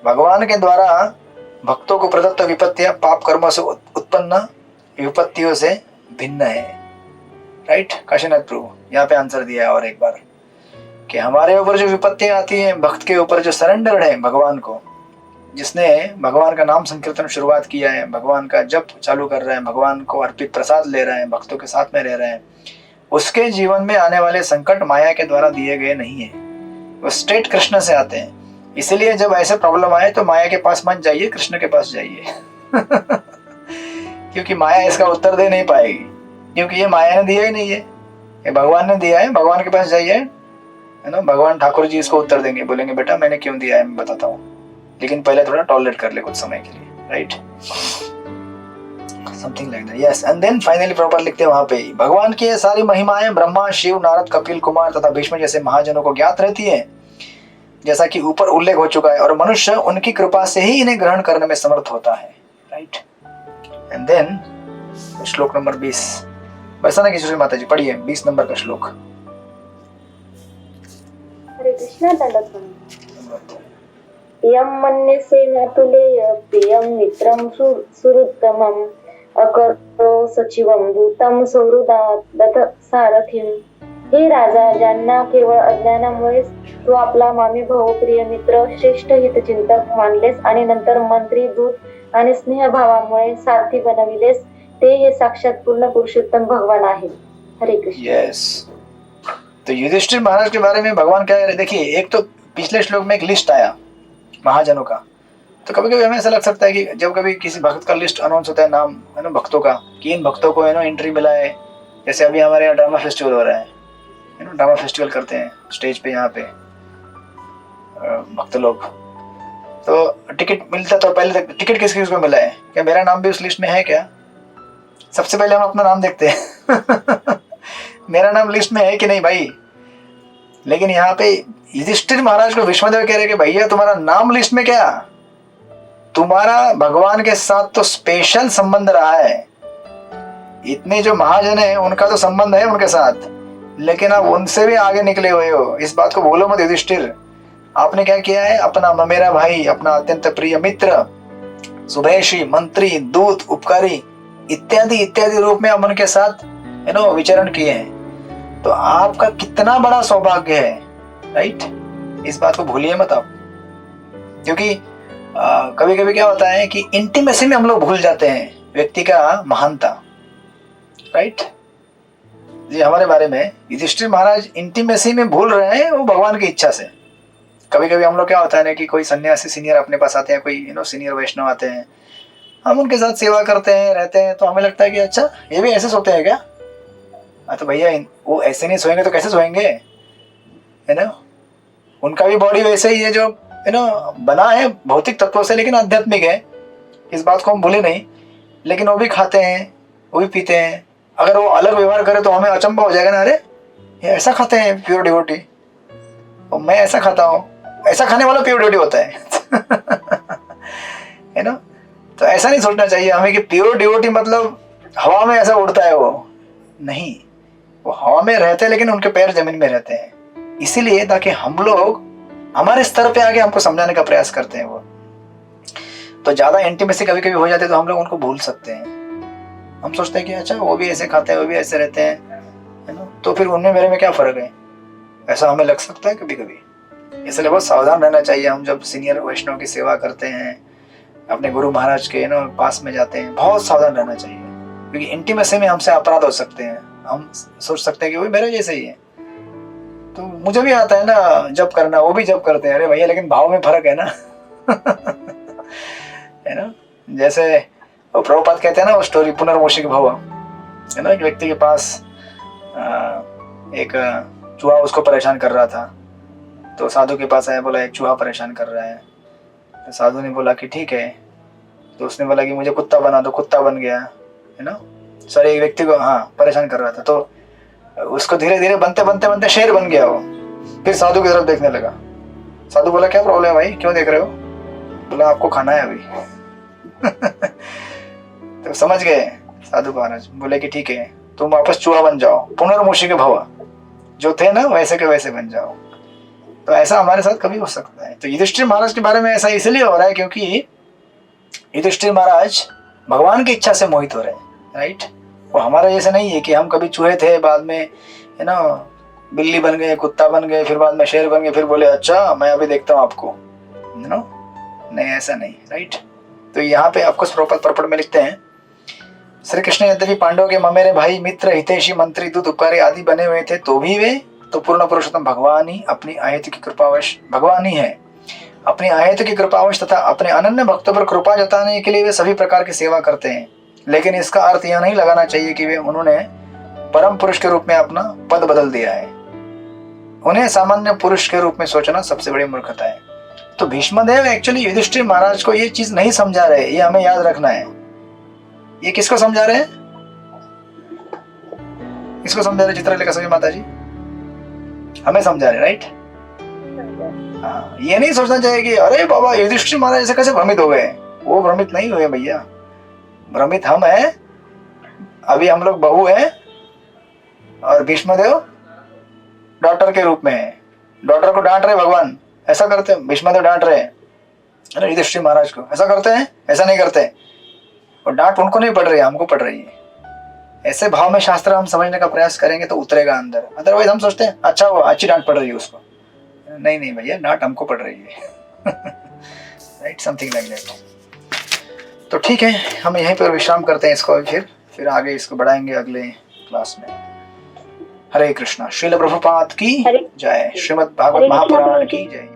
भगवान के द्वारा भक्तों को प्रदत्त विपत्तियां पाप कर्मों से उत्पन्न विपत्तियों से भिन्न है, राइट? काशीनाथ प्रभु यहाँ पे आंसर दिया है और एक बार, कि हमारे ऊपर जो विपत्तियां आती हैं, भक्त के ऊपर जो सरेंडर्ड है भगवान को, जिसने भगवान का नाम संकीर्तन शुरुआत किया है, भगवान का जप चालू कर रहे हैं, भगवान को अर्पित प्रसाद ले रहे हैं, भक्तों के साथ में रह रहे हैं, उसके जीवन में आने वाले संकट माया के द्वारा दिए गए नहीं है, वो स्ट्रेट कृष्ण से आते हैं। इसीलिए जब ऐसे प्रॉब्लम आए तो माया के पास मत जाइए, कृष्ण के पास जाइए क्योंकि माया इसका उत्तर दे नहीं पाएगी, क्योंकि ये माया ने दिया ही नहीं है, ये भगवान ने दिया है। भगवान के पास जाइए, है ना, भगवान ठाकुर जी इसको उत्तर देंगे, बोलेंगे बेटा मैंने क्यों दिया है मैं बताता हूँ, लेकिन पहले थोड़ा टॉलरेट कर ले कुछ समय के लिए, right? Something like that, yes. And then finally proper लिखते हैं वहां पे, भगवान की ये सारी महिमाएं ब्रह्मा, शिव, नारद, कपिल, कुमार तथा भीष्म जैसे महाजनों को ज्ञात रहती है, जैसा कि ऊपर उल्लेख हो चुका है, और मनुष्य उनकी कृपा से ही इन्हें ग्रहण करने में समर्थ होता है, राइट? एंड देन श्लोक नंबर 20, बरसाना किशोरी माता जी पढ़िए 20 नंबर का श्लोक। हरे कृष्णा। दंडवत यम मन्यसे नतुलेय प्रियं मित्रं सुहृत्तमं अकरो सचिवं दूतं सौहृदात् दत्त सारथिं। हे राजा, ज्यांना केवळ अज्ञानामुळे तू आपला मामी भाऊ, प्रिय मित्र, श्रेष्ठ हितचिंतक मानलेस आणि नंतर मंत्री, दूत आणि स्नेहभावामुळे सारथी बनविलेस, ते हे साक्षात पूर्ण पुरुषोत्तम भगवान आहेत। हरे कृष्ण। यस, तो युधिष्ठिर महाराज के बारे में भगवान क्या कह रहे, देखिए, एक तो पिछले श्लोक में एक लिस्ट आया महाजनों का, तो कभी कभी हमें ऐसा लग सकता है कि जब कभी किसी भक्त का लिस्ट अनाउंस होता है, नाम है ना भक्तों का, कि इन भक्तों को है ना एंट्री मिला है, जैसे अभी हमारे यहाँ ड्रामा फेस्टिवल हो रहा है ना, ड्रामा फेस्टिवल करते हैं स्टेज पे, यहाँ पे भक्त लोग, तो टिकट मिलता, तो पहले टिकट किस किस को मिला है, क्या मेरा नाम भी उस लिस्ट में है क्या? सबसे पहले हम अपना नाम देखते हैं मेरा नाम लिस्ट में है कि नहीं भाई। लेकिन यहाँ पे युधिष्ठिर महाराज को विष्णुदेव कह रहे कि भैया तुम्हारा नाम लिस्ट में क्या, तुम्हारा भगवान के साथ तो स्पेशल संबंध रहा है, इतने जो महाजन है उनका तो संबंध है उनके साथ, लेकिन आप उनसे भी आगे निकले हुए हो, इस बात को भूलो मत युधिष्ठिर। आपने क्या किया है, अपना ममेरा भाई, अपना अत्यंत प्रिय मित्र, सुभेशी, मंत्री, दूत, उपकारी इत्यादि इत्यादि रूप में आप उनके साथ विचरण किए हैं। तो आपका कितना बड़ा सौभाग्य है, राइट। इस बात को भूलिए मत आप, क्योंकि कभी कभी क्या होता है कि इंटीमेसी में हम लोग भूल जाते हैं व्यक्ति का महानता, राइट। ये हमारे बारे में युधिष्ठिर महाराज इंटीमेसी में भूल रहे हैं, वो भगवान की इच्छा से। कभी कभी हम लोग क्या होता है ना कि कोई सन्यासी सीनियर अपने पास आते हैं, कोई सीनियर वैष्णव आते हैं, हम उनके साथ सेवा करते हैं, रहते हैं, तो हमें लगता है कि अच्छा ये भी ऐसे सोते हैं क्या। तो भैया वो ऐसे नहीं सोएंगे तो कैसे सोएंगे, है ना। उनका भी बॉडी वैसे ही है जो बना है भौतिक तत्वों से, लेकिन आध्यात्मिक है, इस बात को हम भूले नहीं। लेकिन वो भी खाते हैं, वो भी पीते हैं। अगर वो अलग व्यवहार करे तो हमें अचंभा हो जाएगा ना, अरे ये ऐसा खाते हैं प्योर डिवोटी, और मैं ऐसा खाता हूँ। ऐसा खाने वाला प्योर डिवोटी होता है ना। तो ऐसा नहीं सोचना चाहिए हमें कि प्योर डिवोटी मतलब हवा में ऐसा उड़ता है, वो नहीं, वो हवा में रहते हैं लेकिन उनके पैर जमीन में रहते हैं। इसीलिए ताकि हम लोग हमारे स्तर पे आके हमको समझाने का प्रयास करते हैं। वो तो ज्यादा इंटीमेसी कभी कभी हो जाती है तो हम लोग उनको भूल सकते हैं। हम सोचते हैं कि अच्छा वो भी ऐसे खाते हैं, वो भी ऐसे रहते हैं, है ना, तो फिर उनमें मेरे में क्या फर्क है, ऐसा हमें लग सकता है कभी कभी। इसलिए बहुत सावधान रहना चाहिए। हम जब सीनियर वैष्णव की सेवा करते हैं, अपने गुरु महाराज के पास में जाते हैं, बहुत सावधान रहना चाहिए, क्योंकि इंटीमेसी में हमसे अपराध हो सकते हैं। हम सोच सकते हैं कि वो मेरे जैसे ही है, तो मुझे भी आता है ना जब करना, वो भी जब करते हैं। अरे भैया लेकिन भाव में फर्क है ना है ना। जैसे प्रभुपाद कहते हैं ना वो स्टोरी पुनर्मोक्षिक भव, है ना। एक व्यक्ति के पास एक चूहा उसको परेशान कर रहा था, तो साधु के पास आया, बोला एक चूहा परेशान कर रहा है। तो साधु ने बोला कि ठीक है। तो उसने बोला कि मुझे कुत्ता बना दो, कुत्ता बन गया, है ना। सर एक व्यक्ति को परेशान कर रहा था, तो उसको धीरे धीरे बनते बनते बनते शेर बन गया वो। फिर साधु की तरफ देखने लगा। साधु बोला क्या प्रॉब्लम है भाई, क्यों देख रहे हो। बोला आपको खाना है अभी तो समझ गए साधु महाराज, बोले कि ठीक है तुम वापस चूहा बन जाओ, पुनर्मोक्षिक भव, जो थे ना वैसे के वैसे बन जाओ। तो ऐसा हमारे साथ कभी हो सकता है। तो युधिष्ठिर महाराज के बारे में ऐसा इसलिए हो रहा है क्योंकि युधिष्ठिर महाराज भगवान की इच्छा से मोहित हो रहे हैं, राइट। वो हमारा जैसे नहीं है कि हम कभी चूहे थे, बाद में है ना बिल्ली बन गए, कुत्ता बन गए, फिर बाद में शेर बन गए, फिर बोले अच्छा मैं अभी देखता हूँ आपको, है ना। नहीं ऐसा नहीं, राइट। तो यहाँ पे आपको प्रपट में लिखते हैं, श्री कृष्ण यद्यपि पांडवों के ममेरे भाई, मित्र, हितैषी, मंत्री, दूत, उपकारी आदि बने हुए थे, तो भी वे तो पूर्ण पुरुषोत्तम भगवान ही अपनी आयत की कृपावश भगवान ही है। अपनी आयत की कृपावश तथा अपने अनन्य भक्तों पर कृपा जताने के लिए वे सभी प्रकार की सेवा करते हैं। लेकिन इसका अर्थ यह नहीं लगाना चाहिए कि वे उन्होंने परम पुरुष के रूप में अपना पद बदल दिया है। उन्हें सामान्य पुरुष के रूप में सोचना सबसे बड़ी मूर्खता है। तो भीष्मदेव एक्चुअली युधिष्ठिर महाराज को ये चीज नहीं समझा रहे, ये हमें याद रखना है। ये किसको समझा रहे हैं, किसको समझा रहे चित्रलेखा सभी माता जी, हमें समझा रहे, राइट। हाँ, ये नहीं सोचना चाहिए कि अरे बाबा युधिष्ठिर महाराज ऐसे कैसे भ्रमित हो गए। वो भ्रमित नहीं हुए भैया, भ्रमित हम हैं। अभी हम लोग बहू हैं और भीष्मदेव डॉक्टर के रूप में है। डॉक्टर को डांट रहे भगवान, ऐसा करते हैं, भीष्मदेव डांट रहे हैं युधिष्ठिर महाराज को, ऐसा करते हैं, ऐसा नहीं करते। और डांट उनको नहीं पड़ रही है, हमको पड़ रही है। ऐसे भाव में शास्त्र हम समझने का प्रयास करेंगे तो उतरेगा अंदर। अदरवाइज हम सोचते हैं अच्छा वो अच्छी डांट पड़ रही है उसको, नहीं नहीं भैया डांट हमको पड़ रही है राइट, समथिंग लाइक दैट। तो ठीक है, हम यहीं पर विश्राम करते हैं इसको, फिर आगे इसको बढ़ाएंगे अगले क्लास में। हरे कृष्णा। श्रील प्रभुपाद की जय। श्रीमद् भागवत महापुराण की जय।